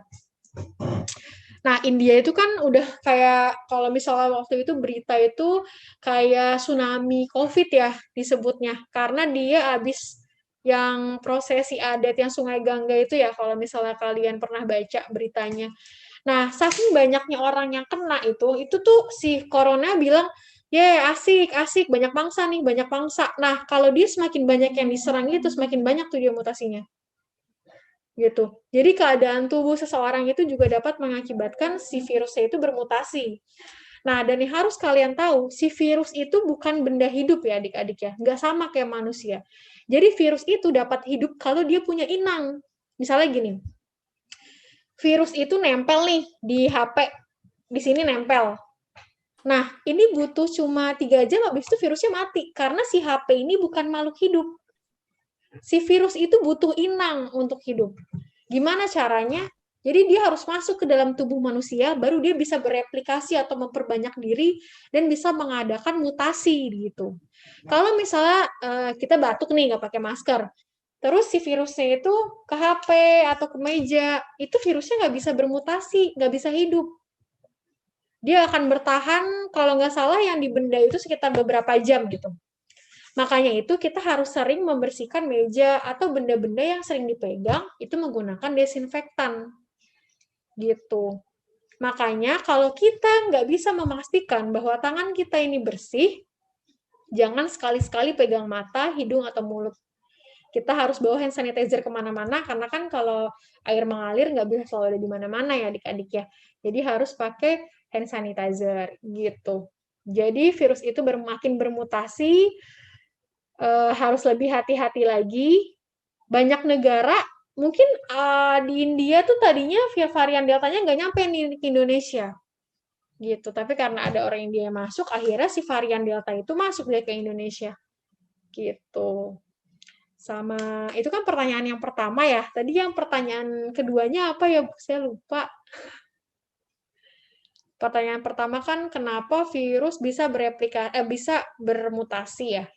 Nah, India itu kan udah kayak, kalau misalnya waktu itu berita itu kayak tsunami COVID ya disebutnya. Karena dia habis yang prosesi adat yang Sungai Gangga itu ya, kalau misalnya kalian pernah baca beritanya. Nah, saking banyaknya orang yang kena itu tuh si corona bilang, "Ye, asik, asik, banyak bangsa nih, banyak bangsa." Nah, kalau dia semakin banyak yang diserang itu, semakin banyak tuh dia mutasinya. Gitu. Jadi keadaan tubuh seseorang itu juga dapat mengakibatkan si virusnya itu bermutasi. Nah, dan yang harus kalian tahu, si virus itu bukan benda hidup ya adik-adik ya. Nggak sama kayak manusia. Jadi virus itu dapat hidup kalau dia punya inang. Misalnya gini, virus itu nempel nih di HP, di sini nempel. Nah, ini butuh cuma 3 jam, habis itu virusnya mati. Karena si HP ini bukan makhluk hidup. Si virus itu butuh inang untuk hidup. Gimana caranya? Jadi dia harus masuk ke dalam tubuh manusia, baru dia bisa bereplikasi atau memperbanyak diri, dan bisa mengadakan mutasi gitu. Kalau misalnya kita batuk nih, nggak pakai masker, terus si virusnya itu ke HP atau ke meja, itu virusnya nggak bisa bermutasi, nggak bisa hidup. Dia akan bertahan, kalau nggak salah yang di benda itu sekitar beberapa jam gitu. Makanya itu kita harus sering membersihkan meja atau benda-benda yang sering dipegang, itu menggunakan desinfektan. Gitu. Makanya kalau kita nggak bisa memastikan bahwa tangan kita ini bersih, jangan sekali-sekali pegang mata, hidung, atau mulut. Kita harus bawa hand sanitizer kemana-mana, karena kan kalau air mengalir nggak bisa selalu ada di mana-mana ya adik-adik ya. Jadi harus pakai hand sanitizer gitu. Jadi virus itu makin bermutasi, harus lebih hati-hati lagi. Banyak negara, mungkin di India tuh tadinya varian Deltanya nggak nyampe nih ke Indonesia. Gitu. Tapi karena ada orang India yang masuk, akhirnya si varian Delta itu masuk deh ke Indonesia. Gitu. Sama, itu kan pertanyaan yang pertama ya. Tadi yang pertanyaan keduanya apa ya, Bu? Saya lupa. Pertanyaan pertama kan kenapa virus bisa bisa bermutasi ya?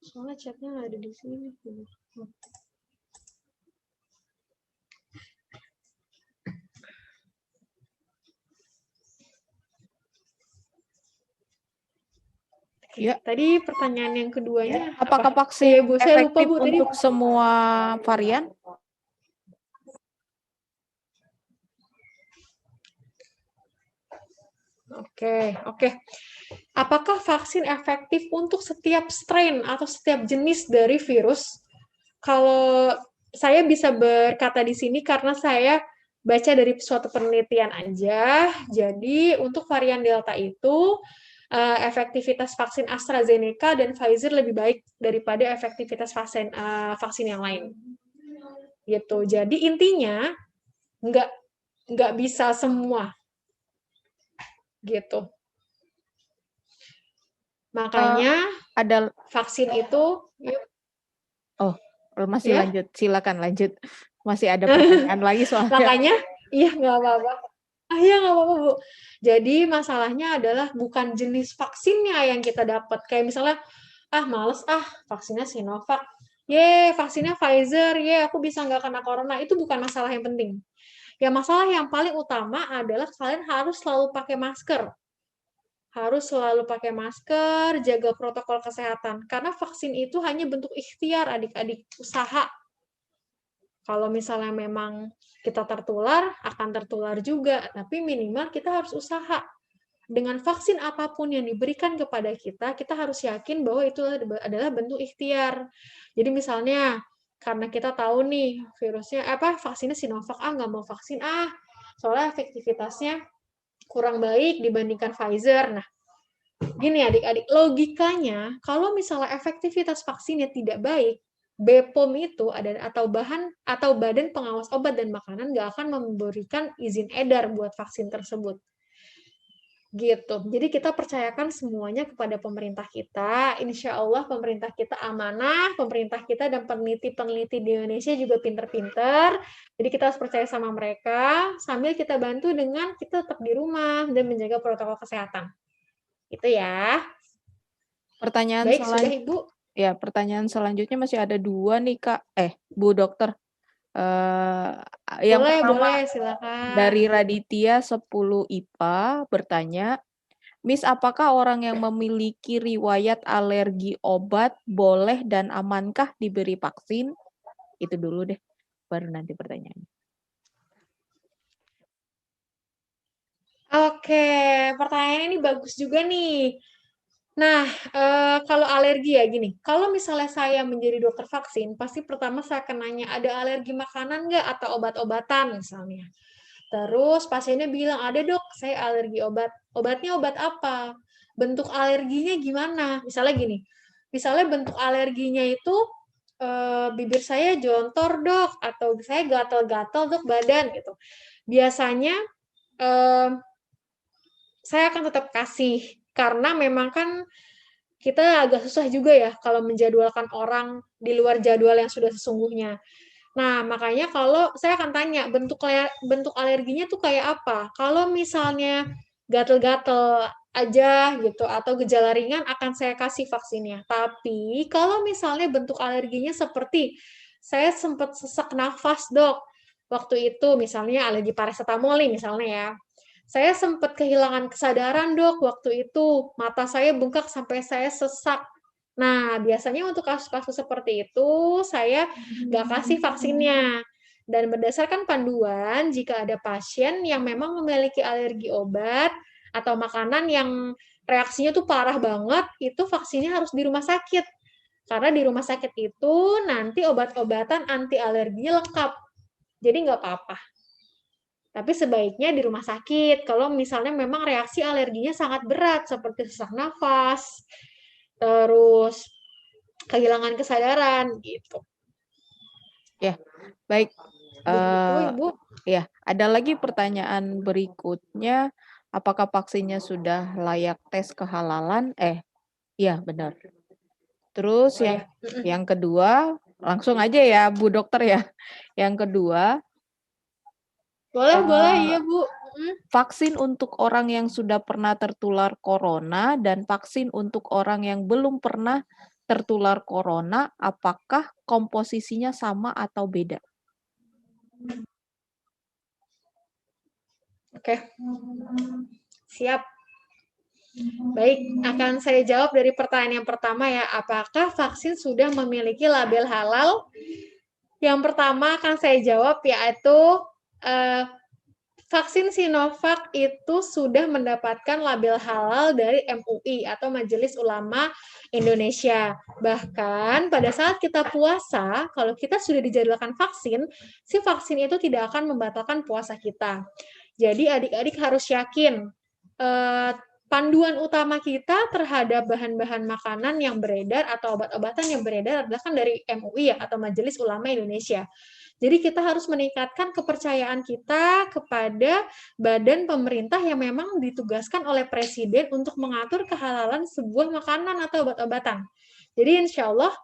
Soalnya chatnya nggak ada di sini. Ya, Tadi pertanyaan yang keduanya apakah apa? vaksin Bu, saya lupa efektif Bu tadi. untuk semua varian? Oke. Apakah vaksin efektif untuk setiap strain atau setiap jenis dari virus? Kalau saya bisa berkata di sini karena saya baca dari suatu penelitian aja. Jadi untuk varian Delta itu efektivitas vaksin AstraZeneca dan Pfizer lebih baik daripada efektivitas vaksin yang lain. Gitu. Jadi intinya nggak bisa semua. Gitu. Makanya Ada vaksin itu masih Ya. lanjut, silakan lanjut. Masih ada pertanyaan lagi soalnya. makanya iya nggak apa-apa. Iya nggak apa-apa Bu. Jadi masalahnya adalah bukan jenis vaksinnya yang kita dapat. Kayak misalnya males vaksinnya Sinovac. Vaksinnya Pfizer. Aku bisa nggak kena corona. Itu bukan masalah yang penting. Ya masalah yang paling utama adalah kalian harus selalu pakai masker. Harus selalu pakai masker, jaga protokol kesehatan. Karena vaksin itu hanya bentuk ikhtiar adik-adik, usaha. Kalau misalnya memang kita tertular, akan tertular juga. Tapi minimal kita harus usaha. Dengan vaksin apapun yang diberikan kepada kita, kita harus yakin bahwa itu adalah bentuk ikhtiar. Jadi misalnya, karena kita tahu nih virusnya, vaksinnya Sinovac, nggak mau vaksin, soalnya efektivitasnya kurang baik dibandingkan Pfizer. Nah, gini adik-adik, logikanya kalau misalnya efektivitas vaksinnya tidak baik, BPOM itu atau Badan Pengawas Obat dan Makanan nggak akan memberikan izin edar buat vaksin tersebut. Gitu. Jadi kita percayakan semuanya kepada pemerintah kita. Insya Allah pemerintah kita amanah, pemerintah kita dan peneliti-peneliti di Indonesia juga pinter-pinter. Jadi kita harus percaya sama mereka, sambil kita bantu dengan kita tetap di rumah dan menjaga protokol kesehatan. Itu ya. Pertanyaan Baik, sudah Ibu. Ya, pertanyaan selanjutnya masih ada 2 nih, Kak. Bu Dokter. Yang pertama silakan. dari Raditya 10 IPA bertanya, Miss, apakah orang yang memiliki riwayat alergi obat boleh dan amankah diberi vaksin? Itu dulu deh, baru nanti pertanyaannya. Oke, pertanyaan ini bagus juga nih. Nah, kalau alergi ya gini, kalau misalnya saya menjadi dokter vaksin, pasti pertama saya akan nanya, ada alergi makanan nggak atau obat-obatan misalnya. Terus pasiennya bilang, ada dok, saya alergi obat. Obatnya obat apa? Bentuk alerginya gimana? Misalnya gini, bentuk alerginya itu bibir saya jontor dok, atau saya gatal-gatal dok badan gitu. Biasanya saya akan tetap kasih, karena memang kan kita agak susah juga ya kalau menjadwalkan orang di luar jadwal yang sudah sesungguhnya. Nah, makanya kalau saya akan tanya bentuk alerginya tuh kayak apa. Kalau misalnya gatel-gatel aja gitu atau gejala ringan akan saya kasih vaksinnya. Tapi kalau misalnya bentuk alerginya seperti saya sempat sesak nafas, Dok. Waktu itu misalnya alergi paracetamol nih misalnya ya. Saya sempat kehilangan kesadaran, Dok, waktu itu. Mata saya bengkak sampai saya sesak. Nah, biasanya untuk kasus-kasus seperti itu, saya nggak kasih vaksinnya. Dan berdasarkan panduan, jika ada pasien yang memang memiliki alergi obat atau makanan yang reaksinya tuh parah banget, itu vaksinnya harus di rumah sakit. Karena di rumah sakit itu nanti obat-obatan anti alerginya lengkap. Jadi nggak apa-apa. Tapi sebaiknya di rumah sakit, kalau misalnya memang reaksi alerginya sangat berat, seperti sesak nafas, terus kehilangan kesadaran, gitu. Ya, baik. Ibu. Ya, ada lagi pertanyaan berikutnya, apakah vaksinnya sudah layak tes kehalalan? Iya benar. Terus yang kedua, langsung aja ya Bu Dokter ya. Yang kedua, boleh ya Bu. vaksin untuk orang yang sudah pernah tertular corona dan vaksin untuk orang yang belum pernah tertular corona, apakah komposisinya sama atau beda? Oke, siap. Baik, akan saya jawab dari pertanyaan yang pertama ya. Apakah vaksin sudah memiliki label halal? Yang pertama akan saya jawab yaitu vaksin Sinovac itu sudah mendapatkan label halal dari MUI atau Majelis Ulama Indonesia. Bahkan pada saat kita puasa, kalau kita sudah dijadwalkan vaksin, si vaksin itu tidak akan membatalkan puasa kita. Jadi adik-adik harus yakin panduan utama kita terhadap bahan-bahan makanan yang beredar atau obat-obatan yang beredar adalah kan dari MUI ya, atau Majelis Ulama Indonesia. Jadi kita harus meningkatkan kepercayaan kita kepada badan pemerintah yang memang ditugaskan oleh Presiden untuk mengatur kehalalan sebuah makanan atau obat-obatan. Jadi insya Allah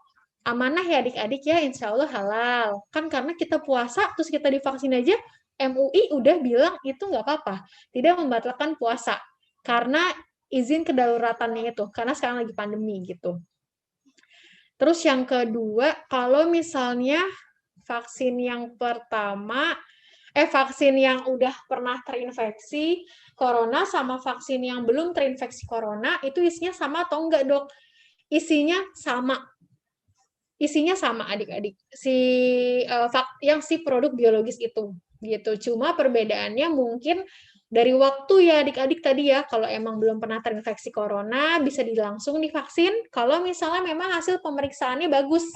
amanah ya adik-adik ya, insya Allah halal. Kan karena kita puasa, terus kita divaksin aja, MUI udah bilang itu nggak apa-apa, tidak membatalkan puasa. Karena izin kedaruratannya itu, karena sekarang lagi pandemi gitu. Terus yang kedua, kalau misalnya vaksin yang pertama, vaksin yang udah pernah terinfeksi corona sama vaksin yang belum terinfeksi corona, itu isinya sama atau enggak, Dok? Isinya sama. Isinya sama adik-adik. Yang si produk biologis itu gitu. Cuma perbedaannya mungkin dari waktu ya adik-adik tadi ya, kalau emang belum pernah terinfeksi corona, bisa langsung divaksin. Kalau misalnya memang hasil pemeriksaannya bagus.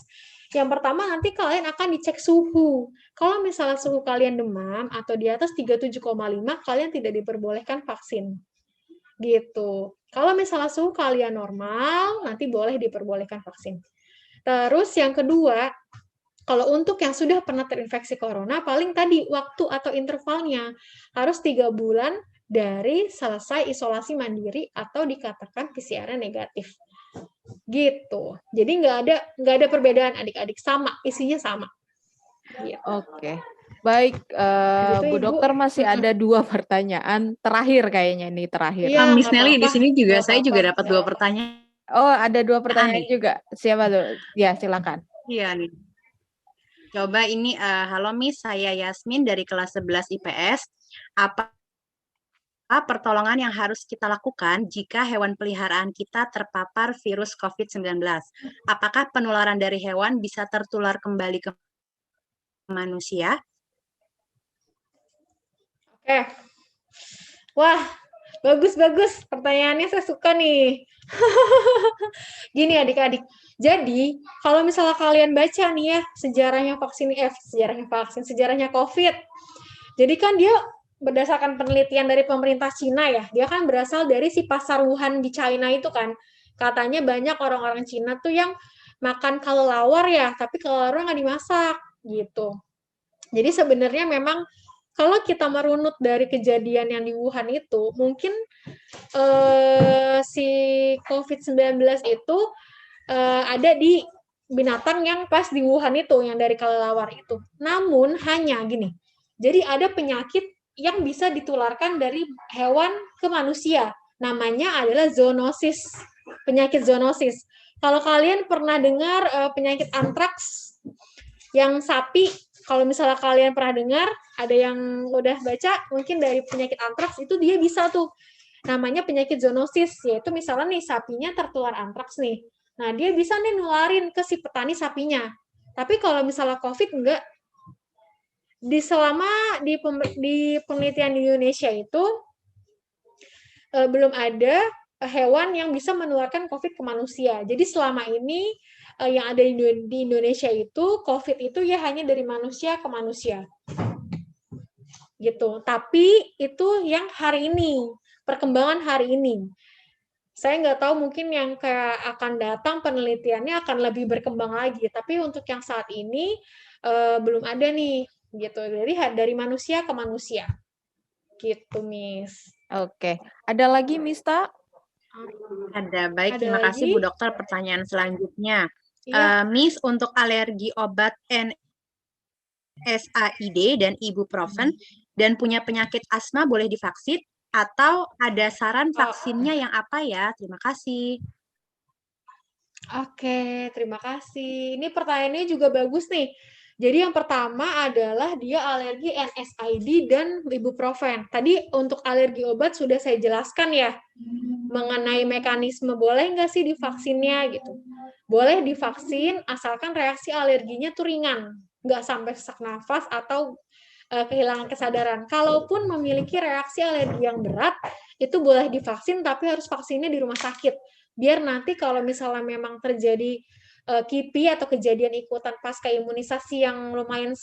Yang pertama nanti kalian akan dicek suhu. Kalau misalnya suhu kalian demam atau di atas 37,5, kalian tidak diperbolehkan vaksin. Gitu. Kalau misalnya suhu kalian normal, nanti boleh diperbolehkan vaksin. Terus yang kedua, kalau untuk yang sudah pernah terinfeksi corona, paling tadi waktu atau intervalnya harus 3 bulan dari selesai isolasi mandiri atau dikatakan PCR-nya negatif. Gitu. Jadi nggak ada perbedaan adik-adik, sama, isinya sama. Gitu. Oke. Baik, Gitu, Bu Ibu. Dokter masih ada 2 pertanyaan terakhir kayaknya ini terakhir. Iya, Miss nggak Nelly di apa-apa. sini juga Nggak saya juga apa-apa. dapat 2 pertanyaan. Oh, ada 2 pertanyaan nih. juga. Siapa tuh? Ya, silakan. Iya nih. Coba ini, halo Miss, saya Yasmin dari kelas 11 IPS. Apa pertolongan yang harus kita lakukan jika hewan peliharaan kita terpapar virus COVID-19? Apakah penularan dari hewan bisa tertular kembali ke manusia? Oke. Wah, bagus-bagus. Pertanyaannya saya suka nih. Gini adik-adik. Jadi, kalau misalnya kalian baca nih ya, sejarahnya COVID. Jadi kan dia berdasarkan penelitian dari pemerintah Cina ya, dia kan berasal dari si pasar Wuhan di China itu kan. Katanya banyak orang-orang Cina tuh yang makan kelelawar ya, tapi kelelawar nggak dimasak gitu. Jadi sebenarnya memang kalau kita merunut dari kejadian yang di Wuhan itu, mungkin si COVID-19 itu ada di binatang yang pas di Wuhan itu, yang dari kelelawar itu. Namun hanya gini, jadi ada penyakit yang bisa ditularkan dari hewan ke manusia. Namanya adalah zoonosis, penyakit zoonosis. Kalau kalian pernah dengar penyakit antraks yang sapi, kalau misalnya kalian pernah dengar, ada yang udah baca, mungkin dari penyakit antraks itu dia bisa tuh, namanya penyakit zoonosis, yaitu misalnya nih sapinya tertular antraks nih. Nah, dia bisa nih nularin ke si petani sapinya. Tapi kalau misalnya COVID enggak. Selama di penelitian di Indonesia itu belum ada hewan yang bisa menularkan COVID ke manusia. Jadi selama ini yang ada di Indonesia itu COVID itu ya hanya dari manusia ke manusia. Gitu. Tapi itu yang hari ini, perkembangan hari ini. Saya nggak tahu, mungkin yang kayak akan datang penelitiannya akan lebih berkembang lagi. Tapi untuk yang saat ini belum ada nih, gitu. Jadi dari manusia ke manusia, gitu, Miss. Oke. Ada lagi, Mista? Ada. Baik, Ada terima kasih lagi? Bu Dokter. Pertanyaan selanjutnya. Iya. Miss, untuk alergi obat NSAID dan ibuprofen, dan punya penyakit asma boleh divaksin? Atau ada saran vaksinnya yang apa ya? Terima kasih. Oke, terima kasih. Ini pertanyaannya juga bagus nih. Jadi yang pertama adalah dia alergi NSAID dan ibuprofen. Tadi untuk alergi obat sudah saya jelaskan ya, mengenai mekanisme boleh nggak sih divaksinnya gitu. Boleh divaksin asalkan reaksi alerginya tuh ringan, nggak sampai sesak nafas atau kehilangan kesadaran. Kalaupun memiliki reaksi alergi yang berat, itu boleh divaksin tapi harus vaksinnya di rumah sakit. Biar nanti kalau misalnya memang terjadi KIPI atau kejadian ikutan pasca imunisasi yang lumayan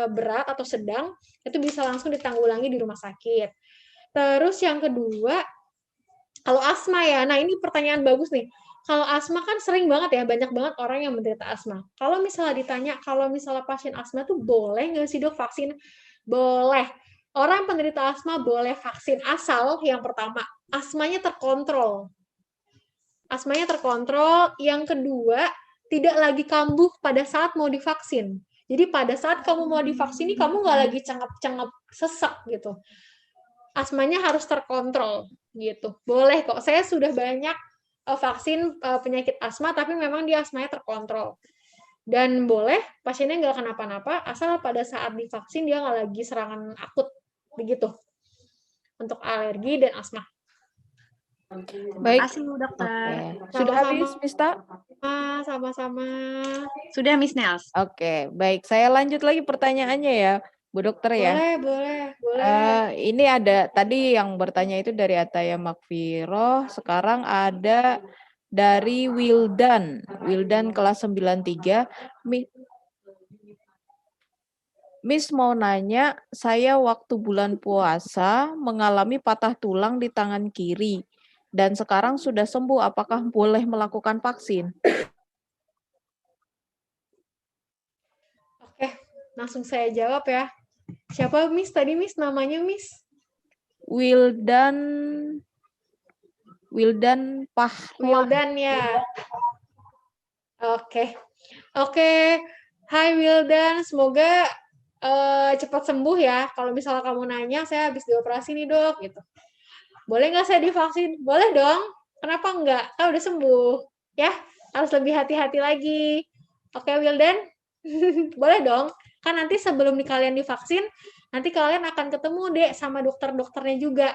berat atau sedang, itu bisa langsung ditanggulangi di rumah sakit. Terus yang kedua, kalau asma ya, nah ini pertanyaan bagus nih. Kalau asma kan sering banget ya, banyak banget orang yang menderita asma. Kalau misalnya ditanya, kalau misalnya pasien asma tuh boleh nggak sih dok vaksin? Boleh. Orang penderita asma boleh vaksin asal yang pertama, asmanya terkontrol. Asmanya terkontrol. Yang kedua, tidak lagi kambuh pada saat mau divaksin. Jadi pada saat kamu mau divaksin ini kamu nggak lagi cengep-cengep sesak gitu. Asmanya harus terkontrol gitu. Boleh kok. Saya sudah banyak vaksin penyakit asma, tapi memang dia asmanya terkontrol. Dan boleh pasiennya nggak kenapa-napa, asal pada saat divaksin dia nggak lagi serangan akut begitu. Untuk alergi dan asma. Baik. Terima kasih, dokter. Sudah habis, Mista? Sama-sama. Sudah, Miss Nels. Oke, baik. Saya lanjut lagi pertanyaannya ya, Bu Dokter ya. Boleh. Ini ada tadi yang bertanya itu dari Ataya Makfiroh, sekarang ada dari Wildan kelas 93. Miss mau nanya, saya waktu bulan puasa mengalami patah tulang di tangan kiri dan sekarang sudah sembuh, apakah boleh melakukan vaksin? Oke, langsung saya jawab ya. Siapa Miss tadi Miss? Namanya Miss? Wildan Pahlawan. Wildan ya. Oke. Hai Wildan, semoga cepat sembuh ya. Kalau misalnya kamu nanya, saya habis dioperasi nih dok, gitu. Boleh nggak saya divaksin? Boleh dong. Kenapa enggak? Kan udah sembuh. Ya, harus lebih hati-hati lagi. Oke Wildan? Boleh dong. Kan nanti sebelum kalian divaksin, nanti kalian akan ketemu deh sama dokter-dokternya juga.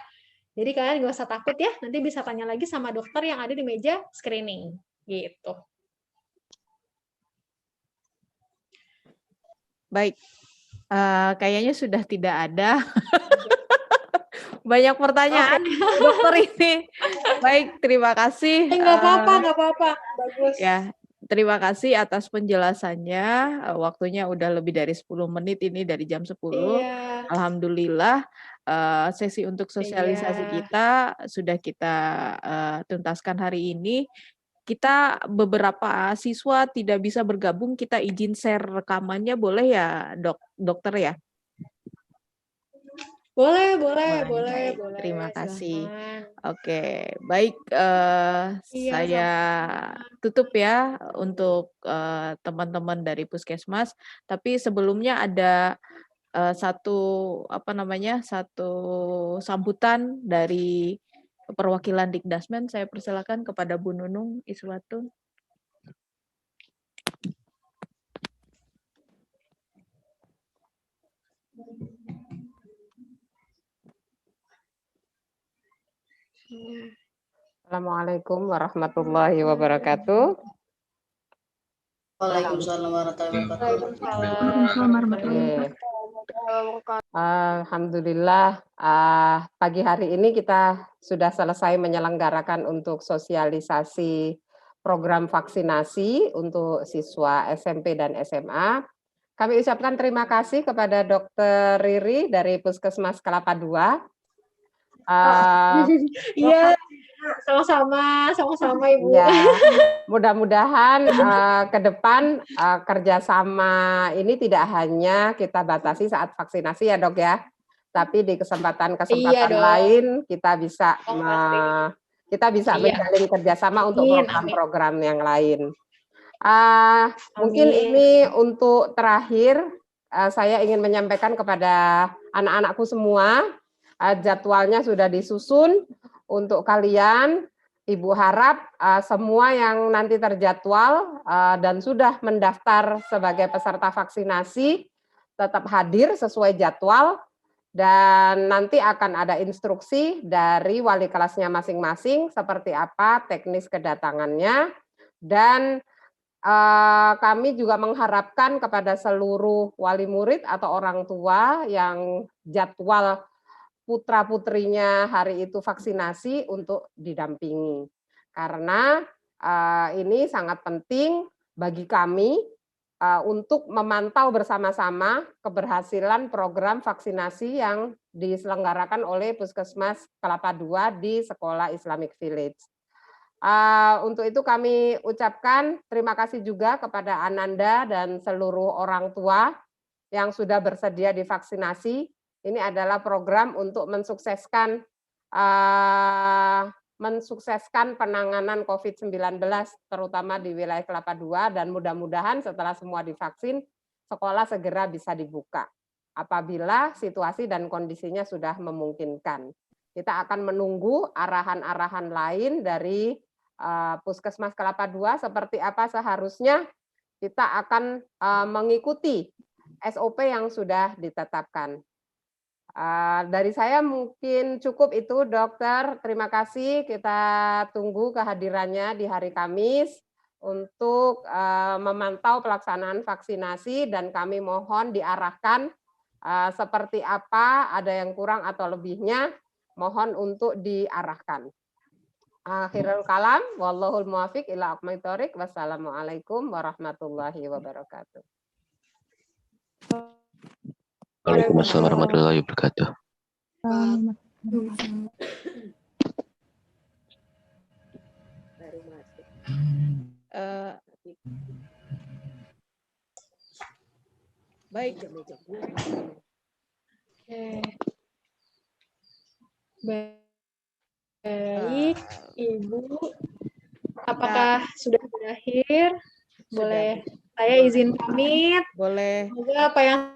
Jadi kalian nggak usah takut ya. Nanti bisa tanya lagi sama dokter yang ada di meja screening. Gitu. Baik. Kayaknya sudah tidak ada. Banyak pertanyaan dokter ini. Baik, terima kasih. Nggak apa-apa. Bagus. Ya, terima kasih atas penjelasannya. Waktunya udah lebih dari 10 menit ini dari jam 10. Iya. Alhamdulillah sesi untuk sosialisasi kita sudah kita tuntaskan hari ini. Kita beberapa siswa tidak bisa bergabung, kita izin share rekamannya, boleh ya dokter ya? Boleh. Terima kasih. Silahkan. Oke, baik. Saya tutup ya untuk teman-teman dari Puskesmas. Tapi sebelumnya ada satu sambutan dari perwakilan Dikdasmen. Saya persilakan kepada Bu Nunung Iswatun. Assalamualaikum warahmatullahi wabarakatuh. Waalaikumsalam warahmatullahi wabarakatuh. Alhamdulillah, pagi hari ini kita sudah selesai menyelenggarakan untuk sosialisasi program vaksinasi untuk siswa SMP dan SMA. Kami ucapkan terima kasih kepada Dr. Riri dari Puskesmas Kelapa II. Iya, sama-sama Ibu. Ya, mudah-mudahan ke depan kerjasama ini tidak hanya kita batasi saat vaksinasi ya dok ya, tapi di kesempatan-kesempatan lain kita bisa menjalin kerjasama untuk program-program yang lain. Mungkin ini untuk terakhir saya ingin menyampaikan kepada anak-anakku semua, jadwalnya sudah disusun untuk kalian. Ibu harap semua yang nanti terjadwal dan sudah mendaftar sebagai peserta vaksinasi tetap hadir sesuai jadwal, dan nanti akan ada instruksi dari wali kelasnya masing-masing seperti apa teknis kedatangannya. Dan kami juga mengharapkan kepada seluruh wali murid atau orang tua yang jadwal putra-putrinya hari itu vaksinasi untuk didampingi. Karena ini sangat penting bagi kami untuk memantau bersama-sama keberhasilan program vaksinasi yang diselenggarakan oleh Puskesmas Kelapa II di Sekolah Islamic Village. Untuk itu kami ucapkan terima kasih juga kepada Ananda dan seluruh orang tua yang sudah bersedia divaksinasi. Ini adalah program untuk mensukseskan penanganan COVID-19 terutama di wilayah Kelapa II, dan mudah-mudahan setelah semua divaksin, sekolah segera bisa dibuka apabila situasi dan kondisinya sudah memungkinkan. Kita akan menunggu arahan-arahan lain dari Puskesmas Kelapa II seperti apa seharusnya. Kita akan mengikuti SOP yang sudah ditetapkan. Dari saya mungkin cukup itu, Dokter. Terima kasih. Kita tunggu kehadirannya di hari Kamis untuk memantau pelaksanaan vaksinasi, dan kami mohon diarahkan seperti apa, ada yang kurang atau lebihnya, mohon untuk diarahkan. Akhirul kalam, wallahul muwafiq ila aqwamit thoriq. Wassalamualaikum warahmatullahi wabarakatuh. Waalaikumsalam warahmatullahi wabarakatuh. Baik. Baik, Ibu. Apakah sudah berakhir? Boleh saya izin pamit. Boleh. Semoga apa yang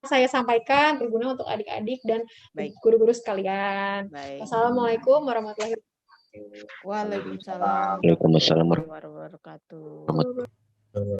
saya sampaikan berguna untuk adik-adik dan Baik. guru-guru sekalian. Baik. Wassalamualaikum warahmatullahi wabarakatuh. Waalaikumsalam Waalaikumsalam warahmatullahi wabarakatuh.